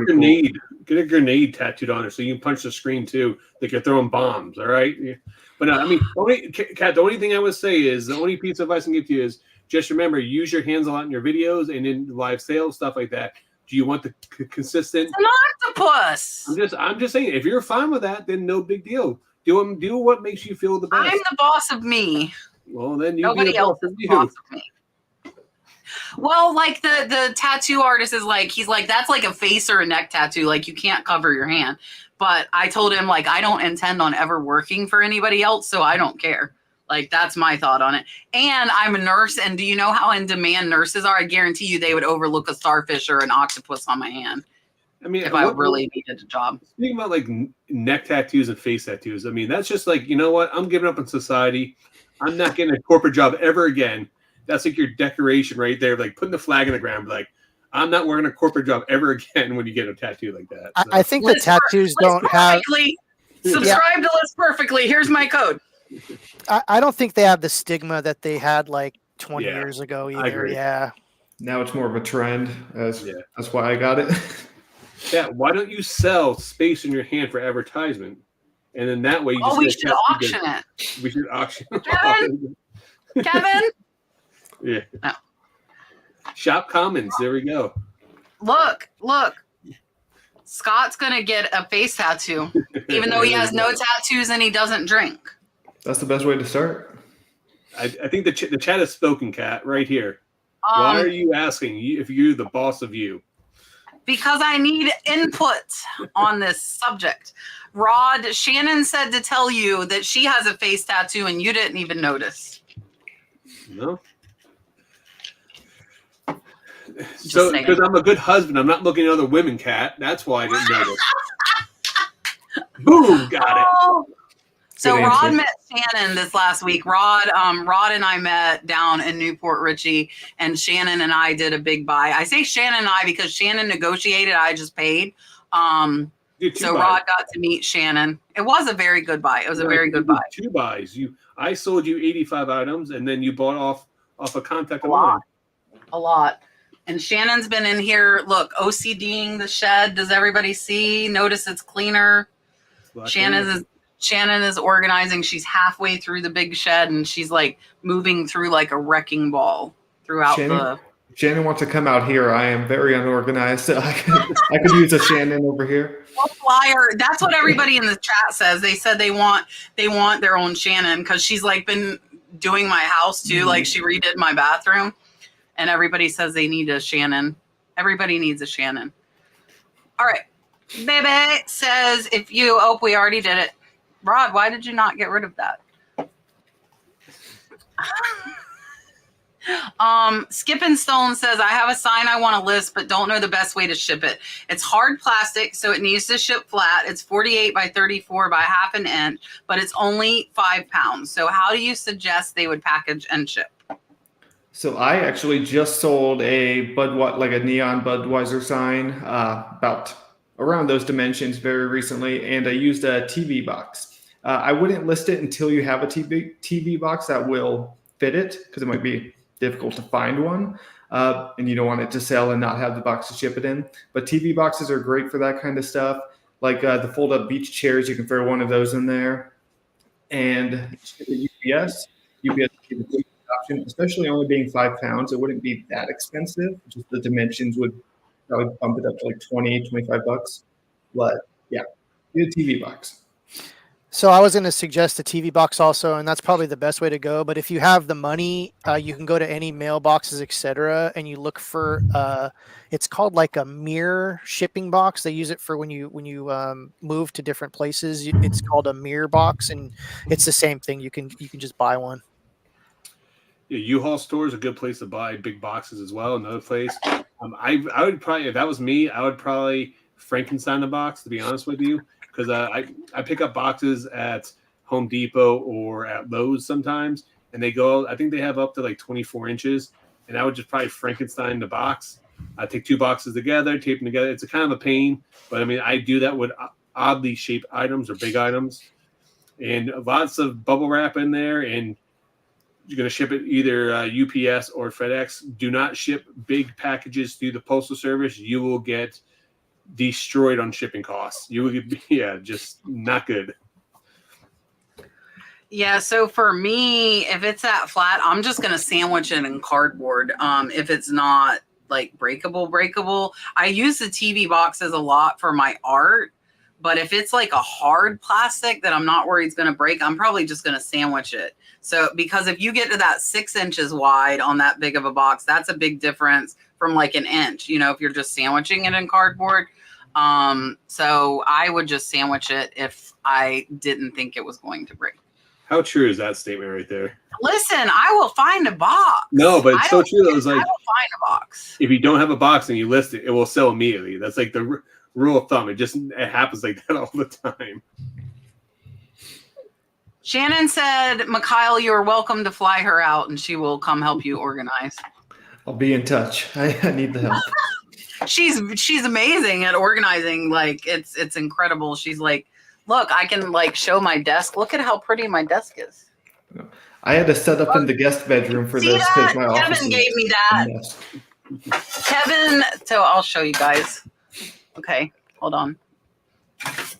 cool. Get a grenade tattooed on it so you can punch the screen too. Like you're throwing bombs, all right? But no, I mean, Kat, the only thing I would say is the only piece of advice I can give to you is just remember, use your hands a lot in your videos and in live sales, stuff like that. Do you want the consistent? It's an octopus. I'm just saying, if you're fine with that, then no big deal. Do what makes you feel the best. I'm the boss of me. Well, then you Nobody be else the is the boss of me. Well, like the tattoo artist is like, he's like, that's like a face or a neck tattoo. Like you can't cover your hand. But I told him, like, I don't intend on ever working for anybody else, so I don't care. Like, that's my thought on it. And I'm a nurse, and do you know how in demand nurses are? I guarantee you they would overlook a starfish or an octopus on my hand. I mean, if I really needed a job. Speaking about like neck tattoos and face tattoos, I mean, that's just like, you know what? I'm giving up on society. I'm not getting a corporate job ever again. That's like your decoration right there, like putting the flag in the ground, like, I'm not working a corporate job ever again when you get a tattoo like that. So. I think the tattoos don't have. Subscribe to List Perfectly. Here's my code. I don't think they have the stigma that they had like 20 years ago either. Yeah. Now it's more of a trend. That's why I got it. Yeah. Why don't you sell space in your hand for advertisement? And then that way you just we should auction it. We should auction it. Kevin? Yeah. No. Shop Commons. There we go. Look. Scott's going to get a face tattoo, even though he has no tattoos and he doesn't drink. That's the best way to start. I think the chat is spoken, Kat, right here. Why are you asking if you're the boss of you? Because I need input on this subject. Rod, Shannon said to tell you that she has a face tattoo and you didn't even notice. No. So, because I'm a good husband, I'm not looking at other women, Kat. That's why I didn't notice. Boom, got it. So Rod met Shannon this last week. Rod and I met down in Newport Richey, and Shannon and I did a big buy. I say Shannon and I because Shannon negotiated. I just paid. So Rod got to meet Shannon. It was a very good buy. It was a very good buy. 2 buys. I sold you 85 items, and then you bought off a contact a lot. And Shannon's been in here. Look, OCDing the shed. Does everybody see? Notice it's cleaner. Shannon is organizing. She's halfway through the big shed, and she's like moving through like a wrecking ball throughout Shannon wants to come out here. I am very unorganized, so I could use a Shannon over here. A flyer. That's what everybody in the chat says. They said they want their own Shannon because she's like been doing my house too. Mm-hmm. Like she redid my bathroom, and everybody says they need a Shannon. Everybody needs a Shannon. All right. Bebe says we already did it. Rod, why did you not get rid of that? Skip and Stone says, I have a sign I want to list, but don't know the best way to ship it. It's hard plastic, so it needs to ship flat. It's 48 by 34 by half an inch, but it's only 5 pounds. So how do you suggest they would package and ship? So I actually just sold a neon Budweiser sign about around those dimensions very recently, and I used a TV box. I wouldn't list it until you have a TV box that will fit it, because it might be difficult to find one, and you don't want it to sell and not have the box to ship it in. But TV boxes are great for that kind of stuff. Like the fold-up beach chairs, you can throw one of those in there. And UPS is a good option, especially only being 5 pounds. It wouldn't be that expensive. Just the dimensions would probably bump it up to like $20-25. But yeah, get a TV box. So I was going to suggest a TV box also, and that's probably the best way to go. But if you have the money, you can go to any mailboxes, etc., and you look for it's called like a mirror shipping box. They use it for when you move to different places. It's called a mirror box, and it's the same thing. You can just buy one. Yeah, U-Haul store is a good place to buy big boxes as well. Another place, I would probably, if that was me, I would probably Frankenstein the box, to be honest with you. Because I pick up boxes at Home Depot or at Lowe's sometimes, and they go, I think they have up to like 24 inches, and I would just probably Frankenstein the box. I take 2 boxes together, tape them together. It's a kind of a pain, but I mean, I do that with oddly shaped items or big items, and lots of bubble wrap in there, and you're going to ship it either UPS or FedEx. Do not ship big packages through the Postal Service. You will get destroyed on shipping costs. You would just not good. Yeah, so for me, if it's that flat, I'm just gonna sandwich it in cardboard. If it's not like breakable. I use the TV boxes a lot for my art, but if it's like a hard plastic that I'm not worried it's gonna break, I'm probably just gonna sandwich it. So because if you get to that 6 inches wide on that big of a box, that's a big difference from like an inch, you know, if you're just sandwiching it in cardboard. So I would just sandwich it if I didn't think it was going to break. How true is that statement right there? Listen, I will find a box. No, but it's so true. That was I like, will find a box. if you don't have a box and you list it, it will sell immediately. That's like the rule of thumb. It happens like that all the time. Shannon said, McKyle, you are welcome to fly her out and she will come help you organize. I'll be in touch. I need the help. She's amazing at organizing. Like it's incredible. She's like, look, I can like show my desk. Look at how pretty my desk is. I had to set up in the guest bedroom for See this that? because my office Kevin is gave me a that. mess. Kevin, so I'll show you guys. Okay, hold on.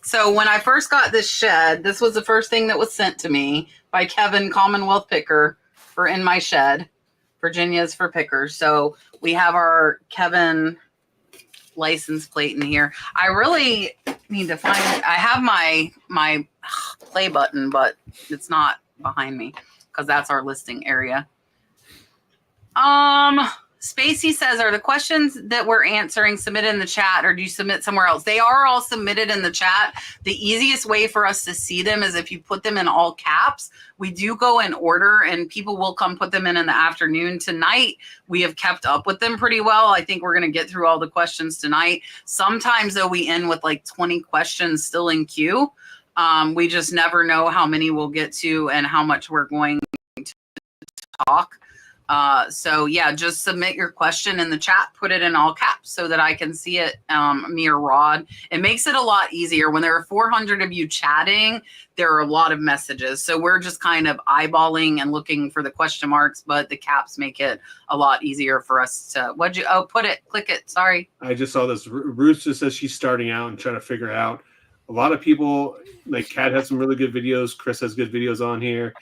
So when I first got this shed, this was the first thing that was sent to me by Kevin, Commonwealth Picker, for In My Shed. Virginia's for pickers. So we have our Kevin license plate in here. I really need to find it. I have my play button, but it's not behind me because that's our listing area. Spacey says, are the questions that we're answering submitted in the chat or do you submit somewhere else? They are all submitted in the chat. The easiest way for us to see them is if you put them in all caps. We do go in order and people will come put them in the afternoon. Tonight, we have kept up with them pretty well. I think we're going to get through all the questions tonight. Sometimes, though, we end with like 20 questions still in queue. We just never know how many we'll get to and how much we're going to talk. So yeah, just submit your question in the chat, put it in all caps so that I can see it, me or Rod. It makes it a lot easier. When there are 400 of you chatting, there are a lot of messages. So we're just kind of eyeballing and looking for the question marks, but the caps make it a lot easier for us to, click it. Sorry. I just saw this. Ruth just says she's starting out and trying to figure out. A lot of people, like Kat has some really good videos. Chris has good videos on here.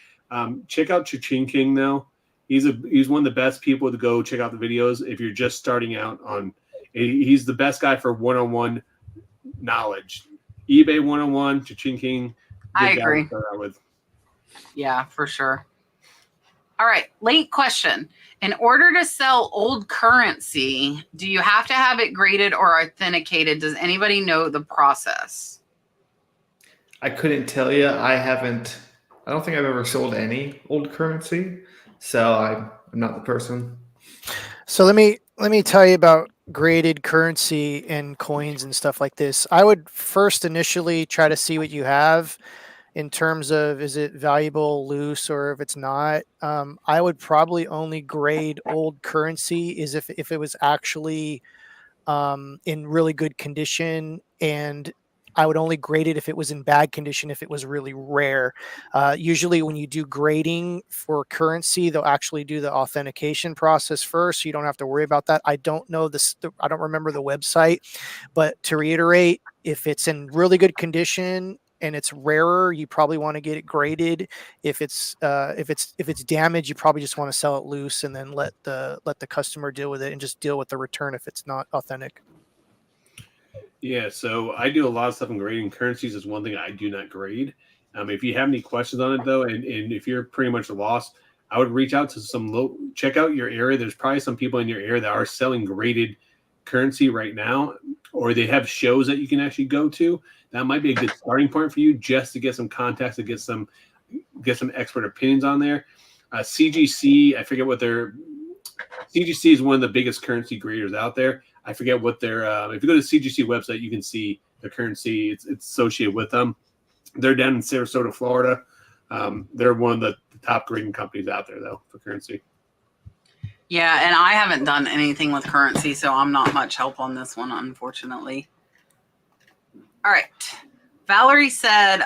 Check out Cha-Ching King though. He's one of the best people to go check out the videos if you're just starting out on. He's the best guy for one-on-one knowledge. eBay 101, Cha-Ching King. I agree. To start out with. Yeah, for sure. All right, late question. In order to sell old currency, do you have to have it graded or authenticated? Does anybody know the process? I couldn't tell you. I don't think I've ever sold any old currency. So I'm not the person. So let me tell you about graded currency and coins and stuff like this. I would first initially try to see what you have in terms of, is it valuable, loose, or if it's not. I would probably only grade old currency is if it was actually in really good condition, and I would only grade it if it was in bad condition, if it was really rare. Usually when you do grading for currency, they'll actually do the authentication process first, so you don't have to worry about that. I don't know this. I don't remember the website, but to reiterate, if it's in really good condition and it's rarer, you probably want to get it graded. If it's damaged, you probably just want to sell it loose and then let the customer deal with it and just deal with the return if it's not authentic. Yeah, so I do a lot of stuff in grading. Currencies is one thing I do not grade. If you have any questions on it, though, and if you're pretty much lost, I would reach out to check out your area. There's probably some people in your area that are selling graded currency right now, or they have shows that you can actually go to. That might be a good starting point for you just to get some contacts, to get some expert opinions on there. CGC, I forget what CGC is one of the biggest currency graders out there. I forget what their if you go to the CGC website, you can see the currency it's associated with them. They're down in Sarasota, Florida. They're one of the top grading companies out there, though, for currency. Yeah, and I haven't done anything with currency, so I'm not much help on this one, unfortunately. All right. Valerie said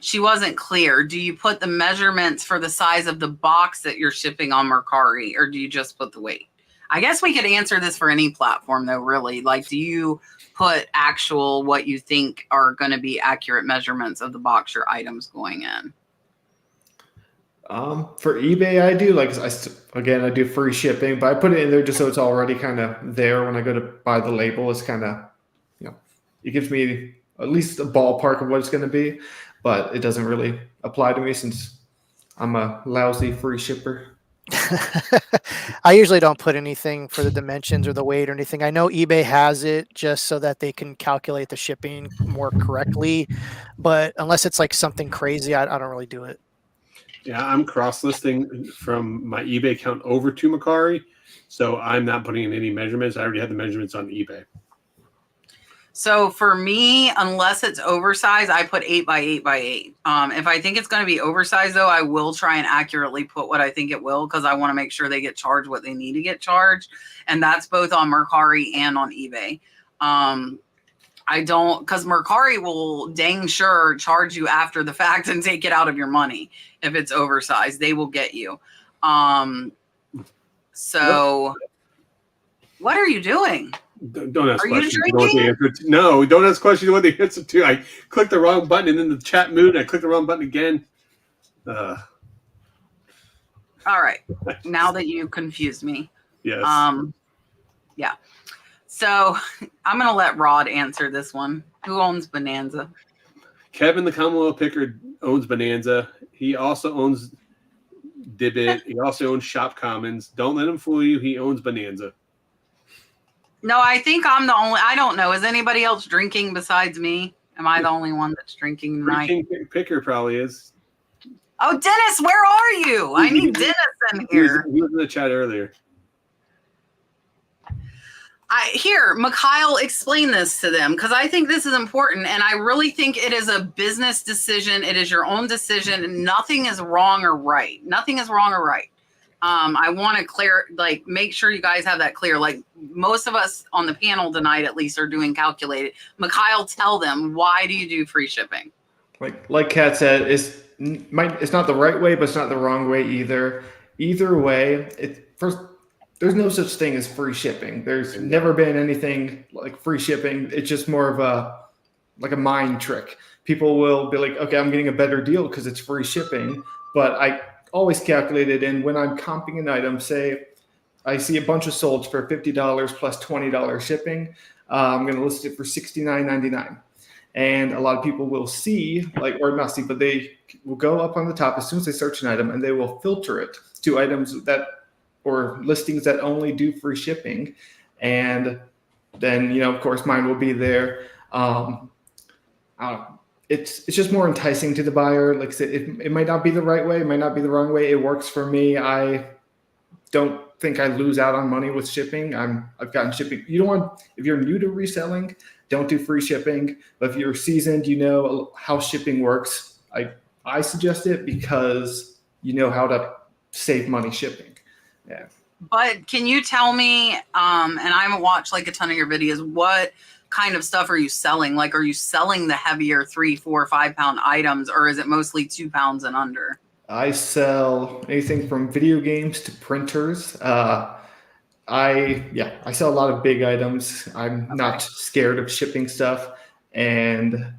she wasn't clear. Do you put the measurements for the size of the box that you're shipping on Mercari, or do you just put the weight? I guess we could answer this for any platform, though, really. Like, do you put what you think are going to be accurate measurements of the box your item's going in? For eBay, I do again, I do free shipping, but I put it in there just so it's already kind of there when I go to buy the label. It's kind of, it gives me at least a ballpark of what it's going to be, but it doesn't really apply to me since I'm a lousy free shipper. I usually don't put anything for the dimensions or the weight or anything. I know eBay has it just so that they can calculate the shipping more correctly, but unless it's like something crazy, I don't really do it. Yeah, I'm cross-listing from my eBay account over to Macari, so I'm not putting in any measurements. I already have the measurements on eBay. So for me, unless it's oversized, I put 8 by 8 by 8. If I think it's going to be oversized, though, I will try and accurately put what I think it will, because I want to make sure they get charged what they need to get charged. And that's both on Mercari and on eBay. I don't, because Mercari will dang sure charge you after the fact and take it out of your money. If it's oversized, they will get you. So what are you doing? Don't ask Are you questions. You don't want the drinking? answer to. No, don't ask questions. You want the answer to. I clicked the wrong button and then the chat moved. I clicked the wrong button again. All right. Now that you confused me. Yes. Yeah. So I'm going to let Rod answer this one. Who owns Bonanza? Kevin, the Commonwealth Picker, owns Bonanza. He also owns Dibbit. He also owns Shop Commons. Don't let him fool you. He owns Bonanza. No, I think I'm the only. I don't know. Is anybody else drinking besides me? Am I the only one that's drinking tonight? King Picker probably is. Oh, Dennis, where are you? I need Dennis in here. He was in the chat earlier. Here, McKyle, explain this to them, because I think this is important, and I really think it is a business decision. It is your own decision, and nothing is wrong or right. Nothing is wrong or right. I want to make sure you guys have that clear. Like most of us on the panel tonight, at least, are doing calculated. McKyle, tell them, why do you do free shipping? Like Kat said, it's not the right way, but it's not the wrong way either. Either way, there's no such thing as free shipping. There's never been anything like free shipping. It's just more of a mind trick. People will be like, okay, I'm getting a better deal because it's free shipping, but I always calculate it in when I'm comping an item. Say I see a bunch of solds for $50 plus $20 shipping. I'm going to list it for $69.99. And a lot of people will see, or not see, but they will go up on the top as soon as they search an item, and they will filter it to items or listings that only do free shipping. And then, of course, mine will be there. I don't know. It's just more enticing to the buyer. Like I said, it might not be the right way. It might not be the wrong way. It works for me. I don't think I lose out on money with shipping. I've gotten shipping. If you're new to reselling, don't do free shipping. But if you're seasoned, you know how shipping works. I suggest it because you know how to save money shipping. Yeah. But can you tell me, and I haven't watched a ton of your videos, what kind of stuff are you selling? Like, are you selling the heavier 3, 4, 5 pound items, or is it mostly 2 pounds and under? I sell anything from video games to printers. I sell a lot of big items. I'm not scared of shipping stuff. And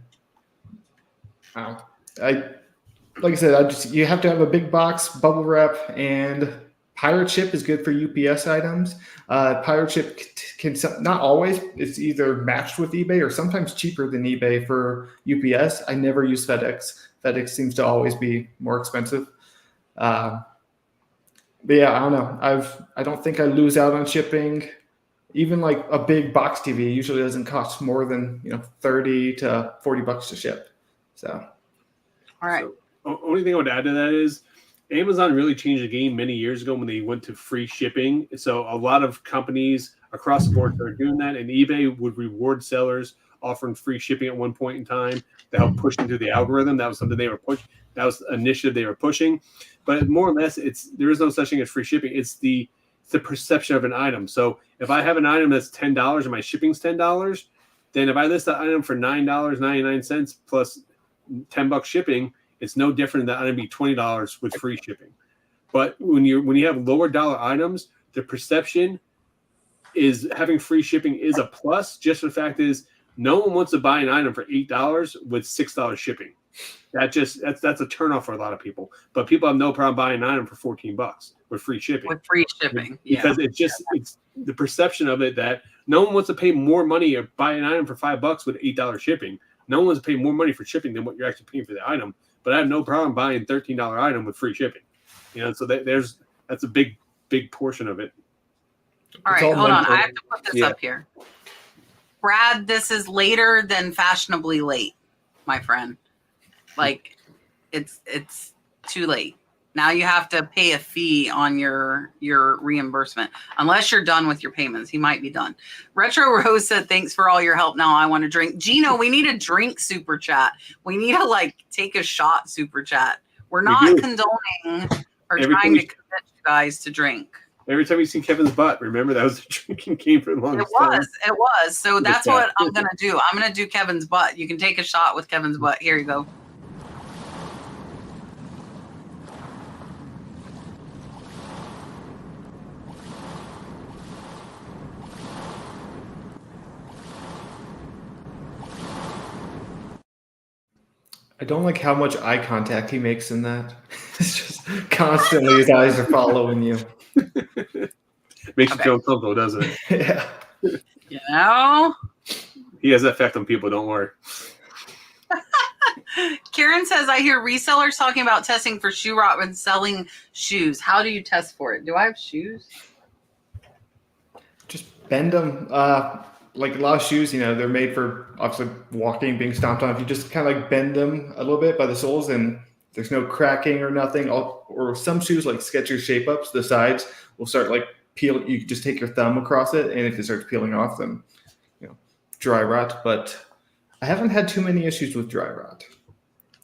like I said, you have to have a big box, bubble wrap, and Pirate Ship is good for UPS items. Pirate Ship can not always. It's either matched with eBay or sometimes cheaper than eBay for UPS. I never use FedEx. FedEx seems to always be more expensive. But yeah, I don't know. I don't think I lose out on shipping. Even like a big box TV usually doesn't cost more than $30 to $40 to ship. So, all right. So, only thing I would add to that is Amazon really changed the game many years ago when they went to free shipping. So a lot of companies across the board are doing that, and eBay would reward sellers offering free shipping at one point in time to help push into the algorithm. That was something they were pushing. That was an initiative they were pushing. But more or less, there is no such thing as free shipping. It's the perception of an item. So if I have an item that's $10 and my shipping's $10, then if I list that item for $9.99 plus $10 shipping, it's no different than item be $20 with free shipping. But when you have lower dollar items, the perception is having free shipping is a plus. Just the fact is, no one wants to buy an item for $8 with $6 shipping. that's a turnoff for a lot of people. But people have no problem buying an item for $14 with free shipping. With free shipping, because it's the perception of it that no one wants to pay more money or buy an item for $5 with $8 shipping. No one wants to pay more money for shipping than what you're actually paying for the item. But I have no problem buying a $13 item with free shipping. So that's a big portion of it. All right, hold on. I have to put this up here. Brad, this is later than fashionably late, my friend. Like, it's too late. Now you have to pay a fee on your reimbursement, unless you're done with your payments. He might be done. Retro Rose said, thanks for all your help. Now I want to drink. Gino, we need a drink super chat. We need to take a shot super chat. We're not condoning or trying to convince you guys to drink. Every time you see Kevin's butt, remember that was a drinking game for a long time. It was. So that's what I'm going to do. I'm going to do Kevin's butt. You can take a shot with Kevin's butt. Here you go. I don't like how much eye contact he makes in that. It's just constantly his eyes are following you. Makes you feel uncomfortable, doesn't it? Yeah. You know? He has that effect on people, don't worry. Karen says, I hear resellers talking about testing for shoe rot when selling shoes. How do you test for it? Do I have shoes? Just bend them. Like a lot of shoes, they're made for obviously walking, being stomped on. If you just kind of bend them a little bit by the soles, and there's no cracking or nothing. Or some shoes like Skechers shape ups, the sides will start peel. You just take your thumb across it, and if it starts peeling off, then dry rot. But I haven't had too many issues with dry rot.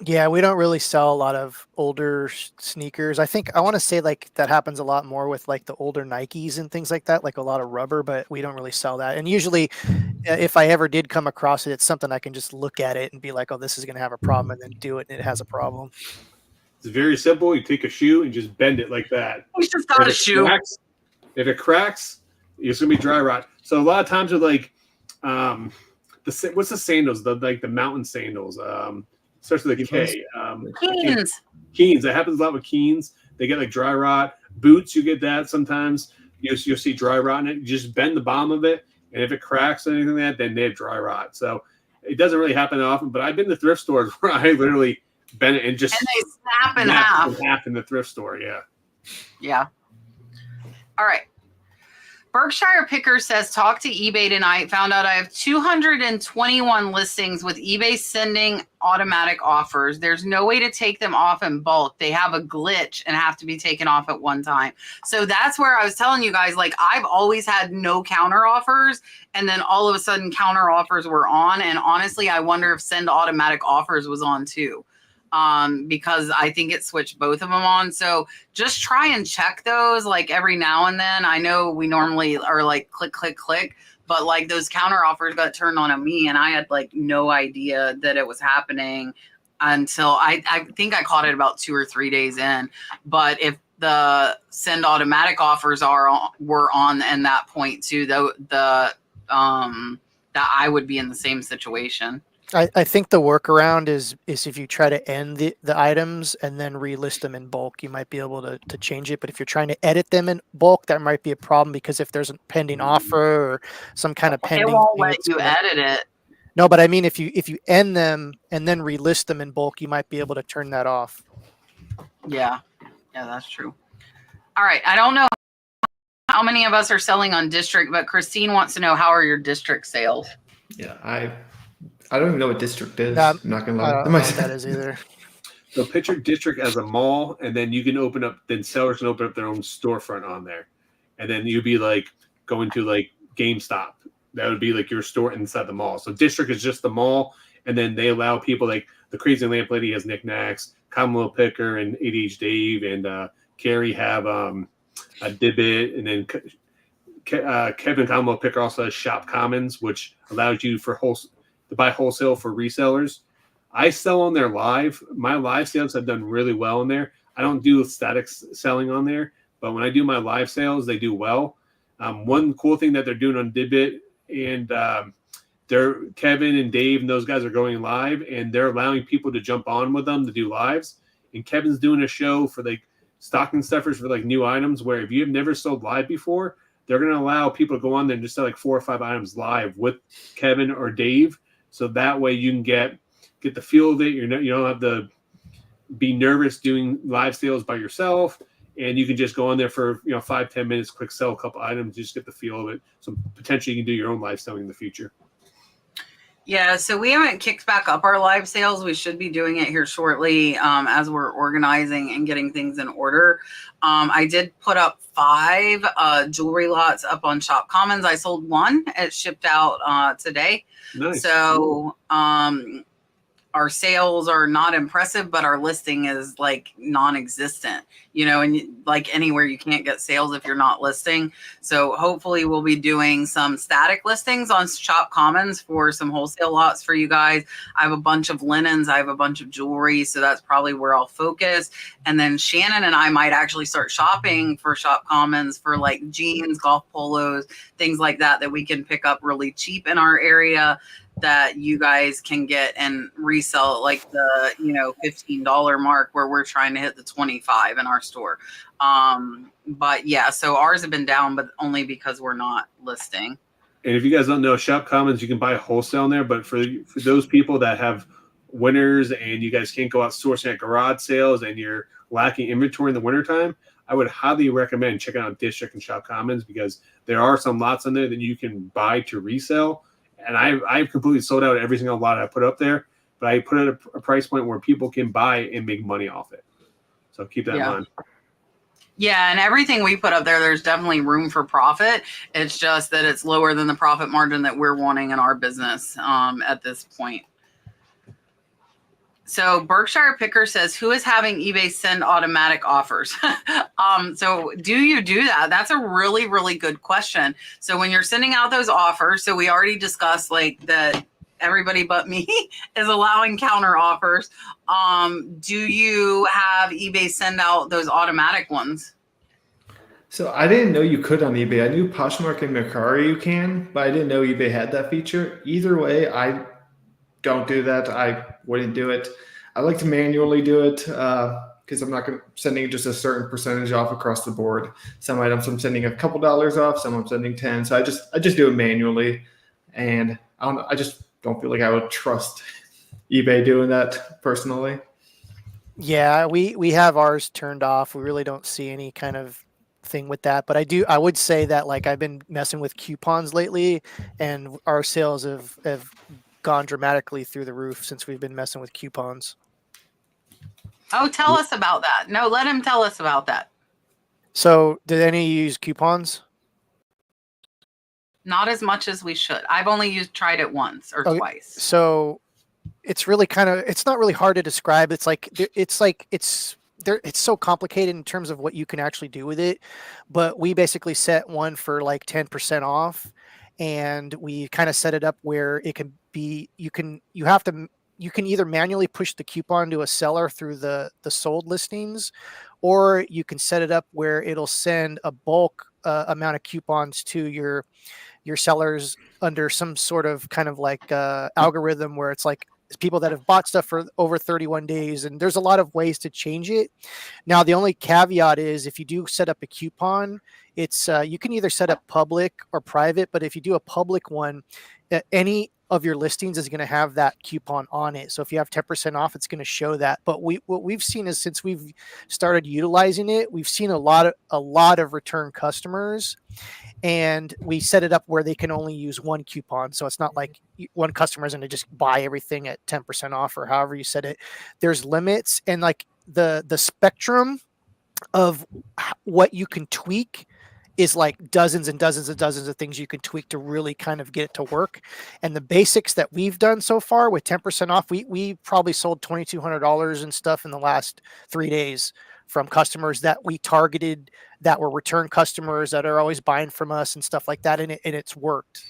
Yeah, we don't really sell a lot of older sneakers. I want to say that happens a lot more with the older Nikes and things like that, a lot of rubber, but we don't really sell that. And usually if I ever did come across it, it's something I can just look at it and be like, oh, this is going to have a problem, and then do it and it has a problem. It's very simple. You take a shoe and just bend it like that. We just got a shoe. If it cracks, it's going to be dry rot. So a lot of times with what's the sandals, the mountain sandals, starts with a K. Keens. Keens. That happens a lot with Keens. They get dry rot. Boots, you get that sometimes. You'll see dry rot in it. You just bend the bottom of it, and if it cracks or anything like that, then they have dry rot. So it doesn't really happen often, but I've been to thrift stores where I literally bend it and just they snap in half in the thrift store. Yeah. All right. Berkshire Picker says, talk to eBay tonight. Found out I have 221 listings with eBay sending automatic offers. There's no way to take them off in bulk. They have a glitch and have to be taken off at one time. So that's where I was telling you guys, I've always had no counter offers, and then all of a sudden counter offers were on. And honestly, I wonder if send automatic offers was on too. Because I think it switched both of them on. So just try and check those every now and then. I know we normally are click, click, click, but those counter offers got turned on at me, and I had no idea that it was happening until I think I caught it about 2 or 3 days in. But if the send automatic offers were on in that point too, that I would be in the same situation. I think the workaround is if you try to end the items and then relist them in bulk, you might be able to change it. But if you're trying to edit them in bulk, that might be a problem, because if there's a pending offer or some kind of pending, it won't let you edit it. No, but I mean, if you end them and then relist them in bulk, you might be able to turn that off. Yeah, that's true. All right, I don't know how many of us are selling on District, but Christine wants to know, how are your District sales? Yeah, I don't even know what District is. I'm not gonna lie. I don't know what that is either. So picture District as a mall, and then you can sellers can open up their own storefront on there. And then you'd be going to GameStop. That would be your store inside the mall. So District is just the mall, and then they allow people the Crazy Lamp Lady has knickknacks, Commonwealth Picker and ADH Dave and Carrie have a Dibbit, and then Kevin Commonwealth Picker also has Shop Commons, which allows you to buy wholesale for resellers. I sell on there live. My live sales have done really well in there. I don't do static selling on there, but when I do my live sales, they do well. One cool thing that they're doing on Dibbit and Kevin and Dave and those guys are going live, and they're allowing people to jump on with them to do lives. And Kevin's doing a show for like stocking stuffers for like new items, where if you have never sold live before, they're going to allow people to go on there and just sell like 4 or 5 items live with Kevin or Dave. So that way you can get the feel of it. You don't have to be nervous doing live sales by yourself, and you can just go on there for 5-10 minutes, quick sell a couple items, just get the feel of it. So potentially you can do your own live selling in the future. Yeah, so we haven't kicked back up our live sales. We should be doing it here shortly as we're organizing and getting things in order. I did put up 5 jewelry lots up on Shop Commons. I sold 1. It shipped out today. Nice. So our sales are not impressive, but our listing is like non-existent, and like anywhere you can't get sales if you're not listing. So hopefully we'll be doing some static listings on Shop Commons for some wholesale lots for you guys. I have a bunch of linens. I have a bunch of jewelry. So that's probably where I'll focus. And then Shannon and I might actually start shopping for Shop Commons for like jeans, golf polos, things like that we can pick up really cheap in our area, that you guys can get and resell at like the $15 mark, where we're trying to hit the 25 in our store. But yeah, so ours have been down, but only because we're not listing. And if you guys don't know, Shop Commons, you can buy wholesale in there, but for those people that have winters and you guys can't go out sourcing at garage sales and you're lacking inventory in the wintertime, I would highly recommend checking out District and Shop Commons, because there are some lots on there that you can buy to resell. And I've completely sold out every single lot I put up there, but I put it at a price point where people can buy and make money off it. So keep that in mind. Yeah, and everything we put up there, there's definitely room for profit. It's just that it's lower than the profit margin that we're wanting in our business at this point. So Berkshire Picker says, who is having eBay send automatic offers? So do you do that? That's a really, really good question. So when you're sending out those offers, so we already discussed like that everybody but me is allowing counter offers. Do you have eBay send out those automatic ones? So I didn't know you could on eBay. I knew Poshmark and McKyle you can, but I didn't know eBay had that feature. Either way, I don't do that. I wouldn't do it. I like to manually do it because I'm not sending just a certain percentage off across the board. Some items I'm sending a couple dollars off, some I'm sending 10. So I just do it manually, and I just don't feel like I would trust eBay doing that personally. Yeah, we have ours turned off. We really don't see any kind of thing with that, but I would say that like I've been messing with coupons lately, and our sales have gone dramatically through the roof since we've been messing with coupons. Oh, tell us about that. No, let him tell us about that. So did any of you use coupons? Not as much as we should. I've only tried it once or twice. So it's really it's not really hard to describe. It's so complicated in terms of what you can actually do with it. But we basically set one for like 10% off, and we kind of set it up where it can be, you can either manually push the coupon to a seller through the sold listings, or you can set it up where it'll send a bulk amount of coupons to your sellers under some sort of kind of like algorithm where it's like people that have bought stuff for over 31 days. And there's a lot of ways to change it. Now, the only caveat is if you do set up a coupon, it's you can either set up public or private, but if you do a public one, any of your listings is going to have that coupon on it. So if you have 10% off, it's going to show that. But what we've seen is since we've started utilizing it, we've seen a lot of return customers, and we set it up where they can only use one coupon. So it's not like one customer is going to just buy everything at 10% off or however you set it. There's limits, and like the spectrum of what you can tweak is like dozens and dozens and dozens of things you can tweak to really kind of get it to work. And the basics that we've done so far with 10% off, we probably sold $2,200 and stuff in the last 3 days from customers that we targeted that were return customers that are always buying from us and stuff like that. And it's worked.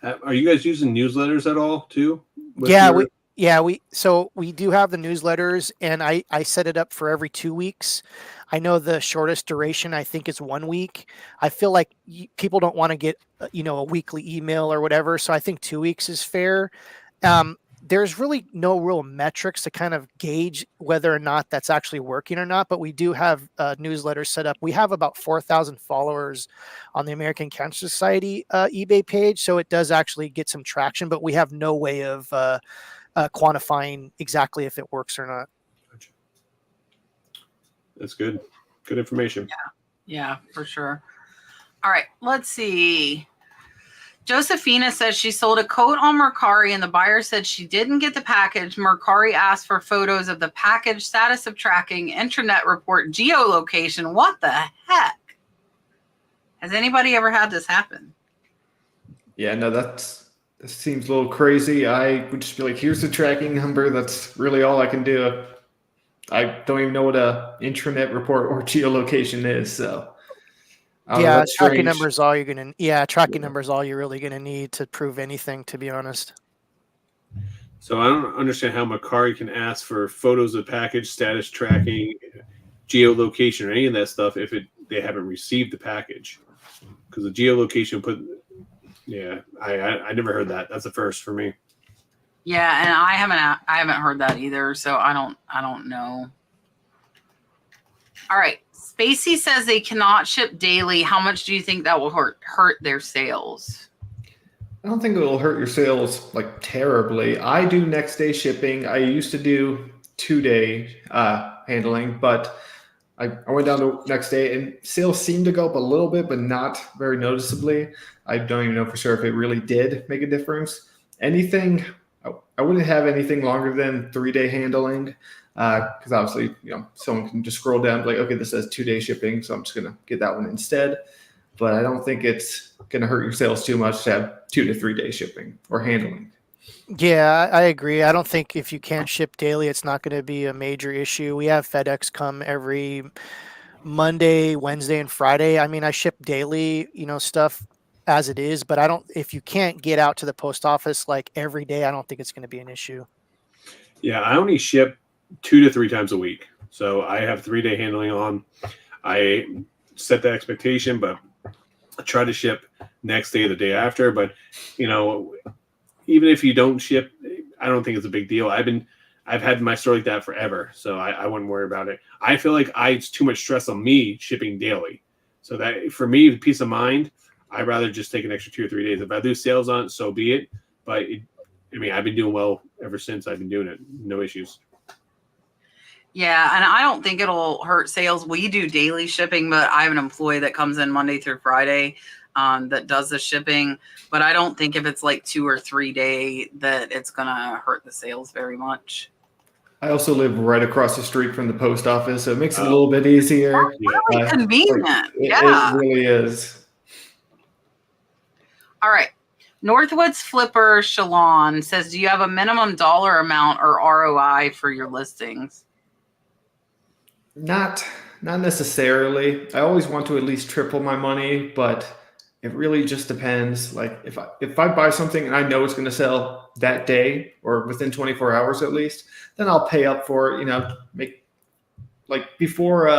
Are you guys using newsletters at all too? Yeah, Yeah, we do have the newsletters, and I set it up for every 2 weeks. I know the shortest duration I think is 1 week. I feel like people don't want to get a weekly email or whatever, so I think 2 weeks is fair. There's really no real metrics to kind of gauge whether or not that's actually working or not, but we do have newsletters set up. We have about 4,000 followers on the American Cancer Society eBay page, so it does actually get some traction, but we have no way of quantifying exactly if it works or not. That's good. Good information. Yeah, for sure. All right, let's see. Josephina says she sold a coat on Mercari and the buyer said she didn't get the package. Mercari asked for photos of the package, status of tracking, intranet report, geolocation. What the heck? Has anybody ever had this happen? Yeah, no, that seems a little crazy. I would just be like, here's the tracking number. That's really all I can do. I don't even know what a intranet report or geolocation is. So Yeah, that's tracking strange. numbers all you're gonna. Yeah, tracking numbers all you're really gonna need to prove anything. To be honest. So I don't understand how Mercari can ask for photos of package, status tracking, geolocation, or any of that stuff if they haven't received the package. Because the geolocation I never heard that. That's a first for me. Yeah, and I haven't heard that either, so I don't know. All right. Spacey says they cannot ship daily. How much do you think that will hurt their sales? I don't think it will hurt your sales like terribly. I do next day shipping. I used to do 2-day handling, but I went down to next day and sales seemed to go up a little bit, but not very noticeably. I don't even know for sure if it really did make a difference. Anything, I wouldn't have anything longer than 3-day handling because obviously, someone can just scroll down like, okay, this says 2-day shipping, so I'm just going to get that one instead. But I don't think it's going to hurt your sales too much to have 2 to 3 day shipping or handling. Yeah, I agree. I don't think if you can't ship daily, it's not going to be a major issue. We have FedEx come every Monday, Wednesday, and Friday. I mean, I ship daily, stuff as it is, but if you can't get out to the post office like every day, I don't think it's going to be an issue. Yeah, I only ship 2 to 3 times a week. So I have 3-day handling on. I set the expectation, but I try to ship next day or the day after. But, even if you don't ship, I don't think it's a big deal. I've had my store like that forever, so I wouldn't worry about it. I feel like it's too much stress on me shipping daily. So that for me, peace of mind, I'd rather just take an extra 2 or 3 days. If I lose sales on it, so be it. But I've been doing well ever since I've been doing it. No issues. Yeah, and I don't think it'll hurt sales. We do daily shipping, but I have an employee that comes in Monday through Friday that does the shipping. But I don't think if it's like 2 or 3 day that it's going to hurt the sales very much. I also live right across the street from the post office, so it makes it a little bit easier. Really convenient. It really is. All right. Northwoods Flipper Shalon says, do you have a minimum dollar amount or ROI for your listings? Not necessarily. I always want to at least triple my money, but it really just depends. Like if I buy something and I know it's going to sell that day or within 24 hours at least, then I'll pay up for it. Make like before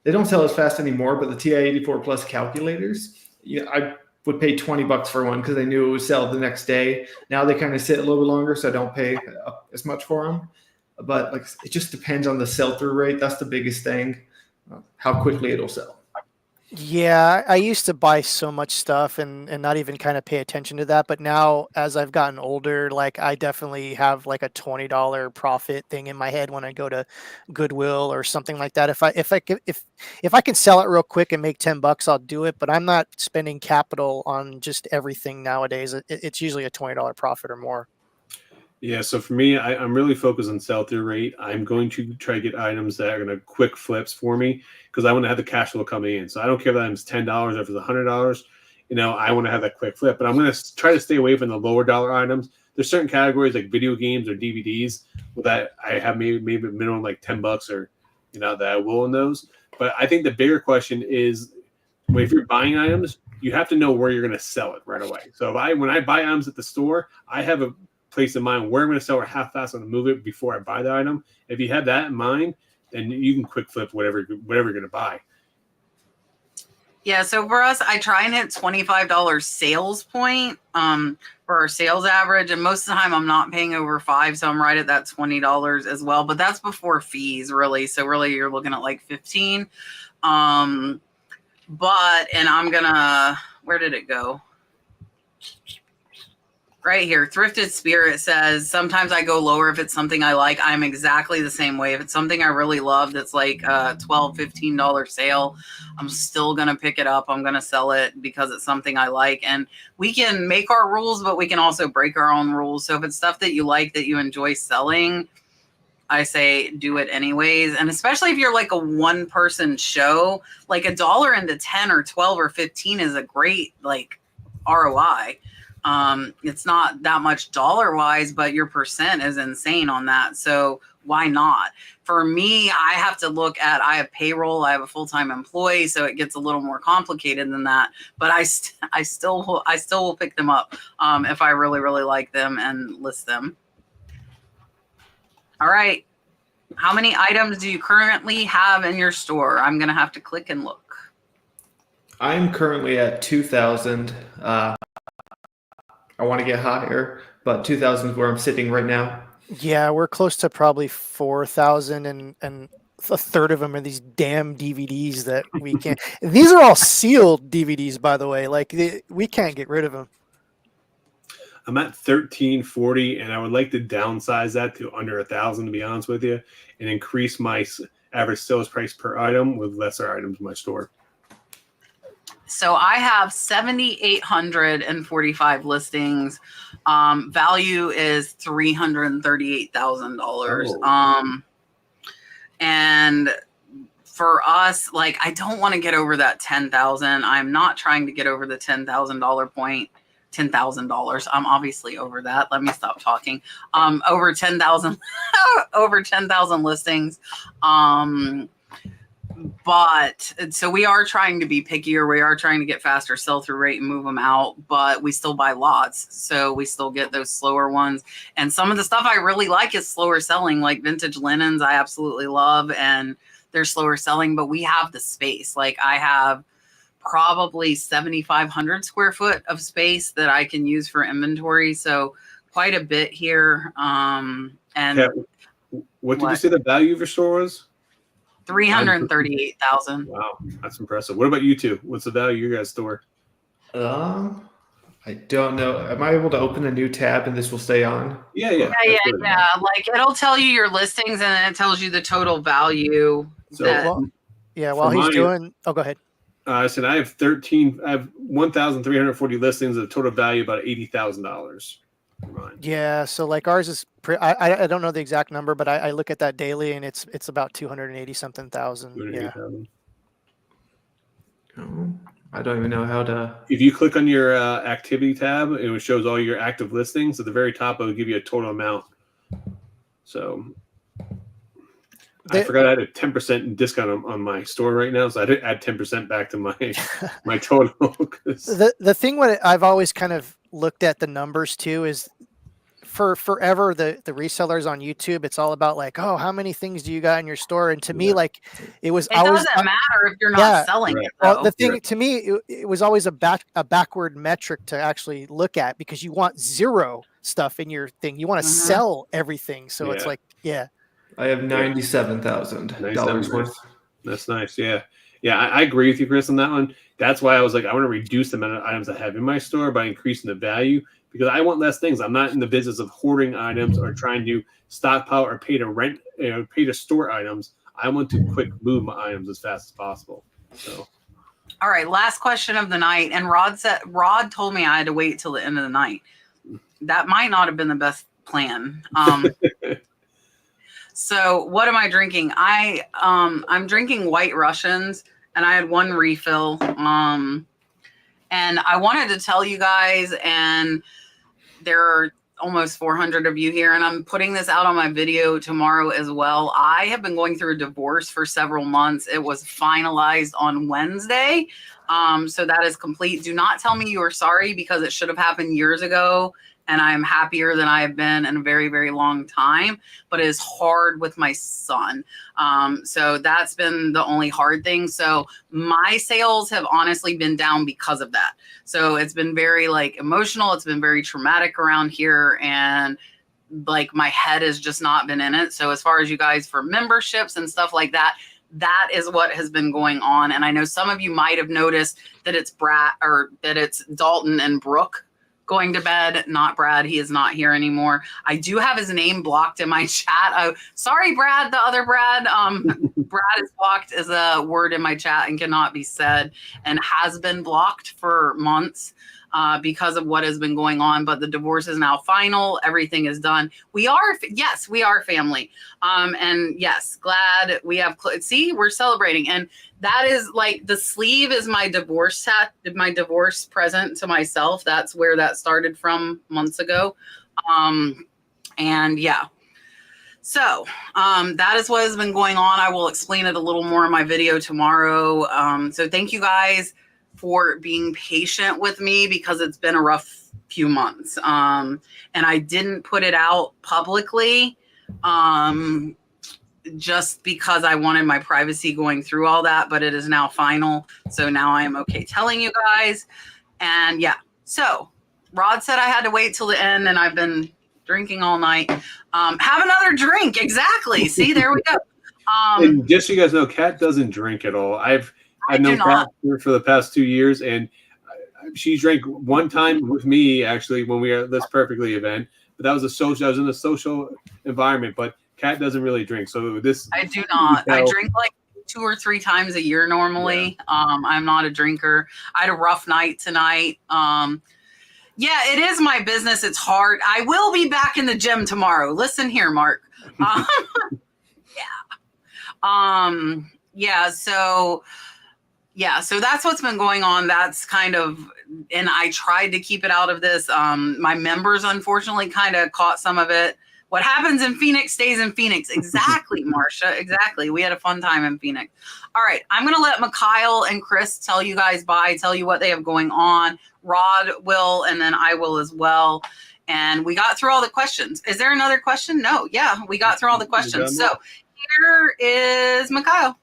they don't sell as fast anymore, but the TI-84 Plus calculators, I would pay $20 for one because I knew it would sell the next day. Now they kind of sit a little bit longer, so I don't pay as much for them. But it just depends on the sell-through rate. That's the biggest thing, how quickly it'll sell. Yeah, I used to buy so much stuff and not even kind of pay attention to that. But now as I've gotten older, I definitely have like a $20 profit thing in my head when I go to Goodwill or something like that. If I can sell it real quick and make $10, I'll do it. But I'm not spending capital on just everything nowadays. It's usually a $20 profit or more. Yeah, so for me, I'm really focused on sell-through rate. I'm going to try to get items that are going to quick flips for me because I want to have the cash flow coming in. So I don't care if that is $10 or if it's $100. I want to have that quick flip. But I'm going to try to stay away from the lower dollar items. There's certain categories like video games or DVDs that I have maybe minimum like $10 or that I will in those. But I think the bigger question is if you're buying items, you have to know where you're going to sell it right away. So when I buy items at the store, I have place in mind where I'm going to sell or how fast I'm going to move it before I buy the item. If you have that in mind, then you can quick flip whatever you're going to buy. Yeah, so for us, I try and hit $25 sales point for our sales average, and most of the time I'm not paying over $5, so I'm right at that $20 as well. But that's before fees, really. So really, you're looking at like 15. And I'm gonna, where did it go? Right here, Thrifted Spirit says, sometimes I go lower if it's something I like. I'm exactly the same way. If it's something I really love that's like a $12, $15 sale, I'm still going to pick it up. I'm going to sell it because it's something I like. And we can make our rules, but we can also break our own rules. So if it's stuff that you like, that you enjoy selling, I say do it anyways. And especially if you're like a one-person show, like $1 into 10 or 12 or 15 is a great like ROI. It's not that much dollar wise, but your percent is insane on that. So why not? For me, I have to look at, I have payroll, I have a full-time employee, so it gets a little more complicated than that. But I still will pick them up if I really, really like them and list them. All right. How many items do you currently have in your store? I'm going to have to click and look. I'm currently at 2,000. I want to get higher, but 2,000 is where I'm sitting right now. Yeah, we're close to probably 4,000, and a third of them are these damn DVDs that we can't. These are all sealed DVDs, by the way. Like we can't get rid of them. I'm at 1340, and I would like to downsize that to under 1,000, to be honest with you, and increase my average sales price per item with lesser items in my store. So I have 7,845 listings. Value is $338,000. Oh. And for us, like, I don't want to get over that 10,000. I'm not trying to get over the $10,000 point. $10,000. I'm obviously over that. Let me stop talking. Over 10,000, over 10,000 listings. But so we are trying to be pickier. We are trying to get faster sell-through rate and move them out, but we still buy lots. So we still get those slower ones. And some of the stuff I really like is slower selling, like vintage linens. I absolutely love, and they're slower selling, but we have the space. Like I have probably 7,500 square foot of space that I can use for inventory. So quite a bit here. And Kat, what did you say the value of your store was? 338,000. Wow, that's impressive. What about you two? What's the value of your guys' store? I don't know. Am I able to open a new tab and this will stay on? Yeah. Like it'll tell you your listings, and then it tells you the total value. So, while he's doing, go ahead. I said I have 1,340 listings at a total value about $80,000. Yeah, so like ours is I don't know the exact number, but I look at that daily, and it's about 280 something thousand. Yeah. I don't even know how to. If you click on your activity tab, it shows all your active listings. At the very top, it will give you a total amount. So I forgot I had a 10% discount on my store right now, so I did add 10% back to my total. The thing what I've always kind of looked at the numbers too is for forever the resellers on YouTube, it's all about like, oh, how many things do you got in your store? And to me, like it doesn't matter if you're not selling it. Well, the thing to me, it was always a backward metric to actually look at, because you want zero stuff in your thing. You want to sell everything. So it's like, I have $97,000 worth. That's nice. Yeah. I agree with you, Chris, on that one. That's why I was like, I want to reduce the amount of items I have in my store by increasing the value, because I want less things. I'm not in the business of hoarding items or trying to stockpile or pay to rent, pay to store items. I want to quick move my items as fast as possible. So, all right, last question of the night. And Rod told me I had to wait till the end of the night. That might not have been the best plan. So what am I drinking? I'm drinking White Russians, and I had one refill. And I wanted to tell you guys, and there are almost 400 of you here, and I'm putting this out on my video tomorrow as well. I have been going through a divorce for several months. It was finalized on Wednesday. So that is complete. Do not tell me you are sorry, because it should have happened years ago. and I'm happier than I have been in a very, very long time, but it is hard with my son. So that's been the only hard thing. So my sales have honestly been down because of that. So it's been very like emotional. It's been very traumatic around here, and like my head has just not been in it. So as far as you guys for memberships and stuff like that, that is what has been going on. And I know some of you might have noticed that it's Brad, or that it's Dalton and Brooke going to bed, not Brad. He is not here anymore. I do have his name blocked in my chat. Sorry, Brad, the other Brad. Brad is blocked as a word in my chat and cannot be said, and has been blocked for months because of what has been going on. But the divorce is now final. Everything is done. We are, yes, we are family. And yes, glad we have, see, we're celebrating. And that is like, the sleeve is my divorce my divorce present to myself. That's where that started from months ago. And yeah. So that is what has been going on. I will explain it a little more in my video tomorrow. So thank you guys for being patient with me, because it's been a rough few months. And I didn't put it out publicly just because I wanted my privacy going through all that, but it is now final. So now I am okay telling you guys. And yeah, so Rod said I had to wait till the end, and I've been drinking all night. Have another drink. Exactly. See, there we go. And just so you guys know, Kat doesn't drink at all. I've known Kat for the past 2 years, and she drank one time with me, actually, when we were at This Perfectly event. But that was a social. I was in a social environment, but Kat doesn't really drink. So this, I do not. I drink like 2 or 3 times a year normally. Yeah. I'm not a drinker. I had a rough night tonight. Yeah, it is my business. It's hard. I will be back in the gym tomorrow. Listen here, Mark. So that's what's been going on. That's kind of, and I tried to keep it out of this. My members, unfortunately, kind of caught some of it. What happens in Phoenix stays in Phoenix. Exactly, Marcia. Exactly. We had a fun time in Phoenix. All right. I'm going to let McKyle and Chris tell you guys bye, tell you what they have going on. Rod will, and then I will as well. And we got through all the questions. Is there another question? No. Yeah, we got through all the questions. So here is McKyle.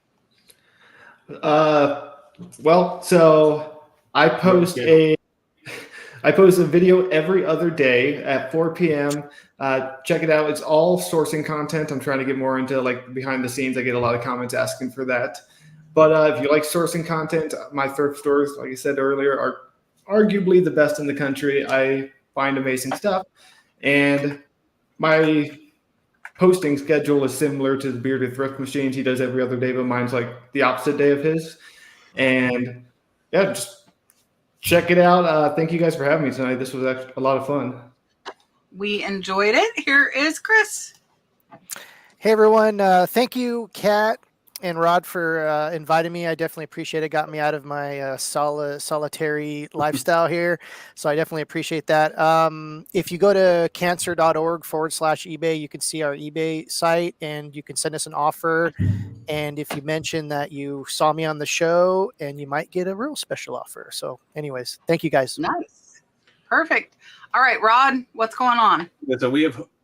Well, so I post a video every other day at 4 p.m. Check it out. It's all sourcing content. I'm trying to get more into like behind the scenes. I get a lot of comments asking for that. But if you like sourcing content, my thrift stores, like I said earlier, are arguably the best in the country. I find amazing stuff. And my posting schedule is similar to the Bearded Thrift Machines. He does every other day, but mine's like the opposite day of his. And yeah, just check it out. Thank you guys for having me tonight. This was actually a lot of fun. We enjoyed it. Here is Chris. Hey, everyone. Thank you, Kat and Rod, for inviting me. I definitely appreciate it. Got me out of my solitary lifestyle here. So I definitely appreciate that. If you go to cancer.org/eBay, you can see our eBay site, and you can send us an offer. And if you mention that you saw me on the show, and you might get a real special offer. So anyways, thank you guys. Nice. Perfect. All right, Rod, what's going on? Yeah, so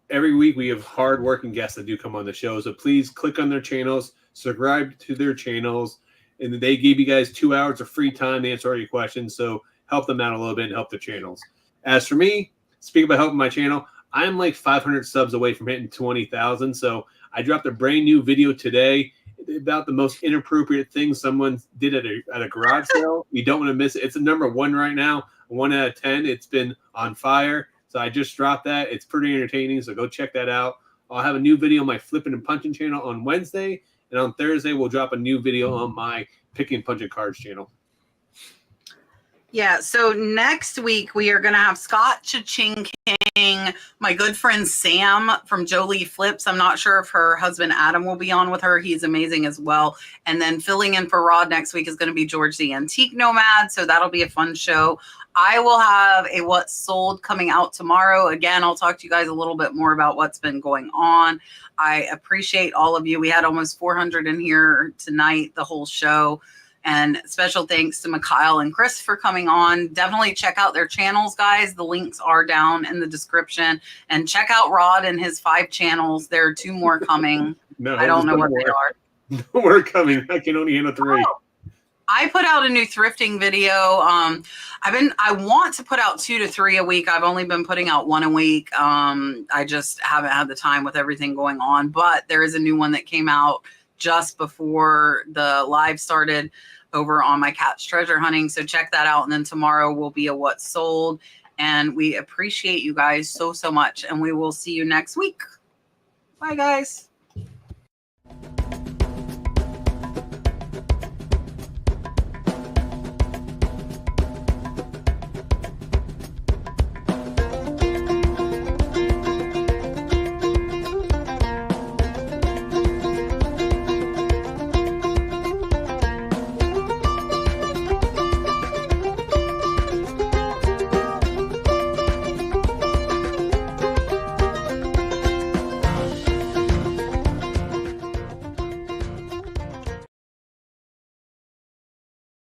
every week we have hardworking guests that do come on the show. So please click on their channels, subscribe to their channels, and they give you guys 2 hours of free time to answer all your questions. So help them out a little bit and help their channels. As for me, speaking about helping my channel, I'm like 500 subs away from hitting 20,000. So I dropped a brand new video today about the most inappropriate thing someone did at a garage sale. You don't want to miss it. It's a #1 right now, 1 out of 10. It's been on fire. So I just dropped that. It's pretty entertaining. So go check that out. I'll have a new video on my flipping and punching channel on Wednesday. And on Thursday, we'll drop a new video on my picking and punching cards channel. Yeah, so next week we are going to have Scott Cha-Ching King, my good friend Sam from Jolie Flips. I'm not sure if her husband Adam will be on with her. He's amazing as well. And then filling in for Rod next week is going to be George the Antique Nomad. So that'll be a fun show. I will have a What's Sold coming out tomorrow. Again, I'll talk to you guys a little bit more about what's been going on. I appreciate all of you. We had almost 400 in here tonight, the whole show. And special thanks to McKyle and Chris for coming on. Definitely check out their channels, guys. The links are down in the description. And check out Rod and his 5 channels. There are 2 more coming. No, I don't know there's what no they are. more. No more coming. I can only handle 3. Oh, I put out a new thrifting video. I want to put out 2 to 3 a week. I've only been putting out 1 a week. I just haven't had the time with everything going on, but there is a new one that came out just before the live started over on my cat's treasure hunting. So check that out. And then tomorrow will be a what's sold. And we appreciate you guys so much. And we will see you next week. Bye, guys.